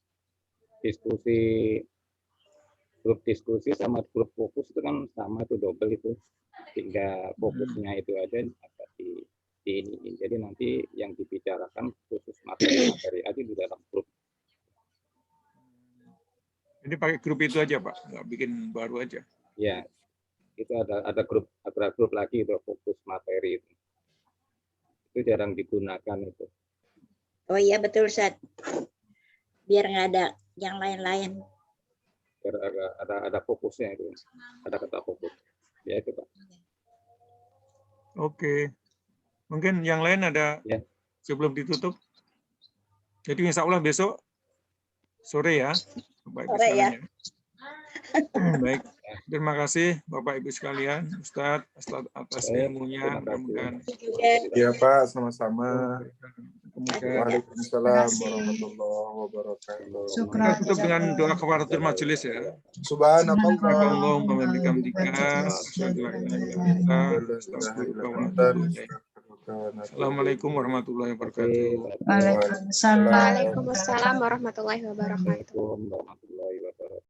Grup diskusi sama grup fokus itu kan sama itu double itu. Sehingga fokusnya itu aja agak di ini. Jadi nanti yang dibicarakan khusus materi aja di dalam grup. Jadi pakai grup itu aja Pak, nggak bikin baru aja. Ya, itu ada grup lagi itu fokus materi itu. itu jarang digunakan itu. Oh iya betul Ustaz. Biar nggak ada yang lain-lain. Biar ada fokusnya itu, ada kata fokus. Ya itu Pak. Oke. Mungkin yang lain ada Ya. sebelum ditutup. Jadi insya Allah besok sore ya. Bapak Ibu Sore ya. sekalian. Baik. Terima kasih Bapak Ibu sekalian, Ustadz atas ilmunya. Mudah-mudahan Iya Pak, sama-sama. kemudian Waalaikumsalam Terima kasih. warahmatullahi wabarakatuh. kita Syukran. tutup dengan doa kafaratul majelis ya. Subhanallah. Allahumma wa bihamdika asyhadu an la ilaha illa anta astaghfiruka wa atubu ilaik. Assalamualaikum warahmatullahi wabarakatuh. Waalaikumsalam. Waalaikumsalam warahmatullahi wabarakatuh. Waalaikumsalam.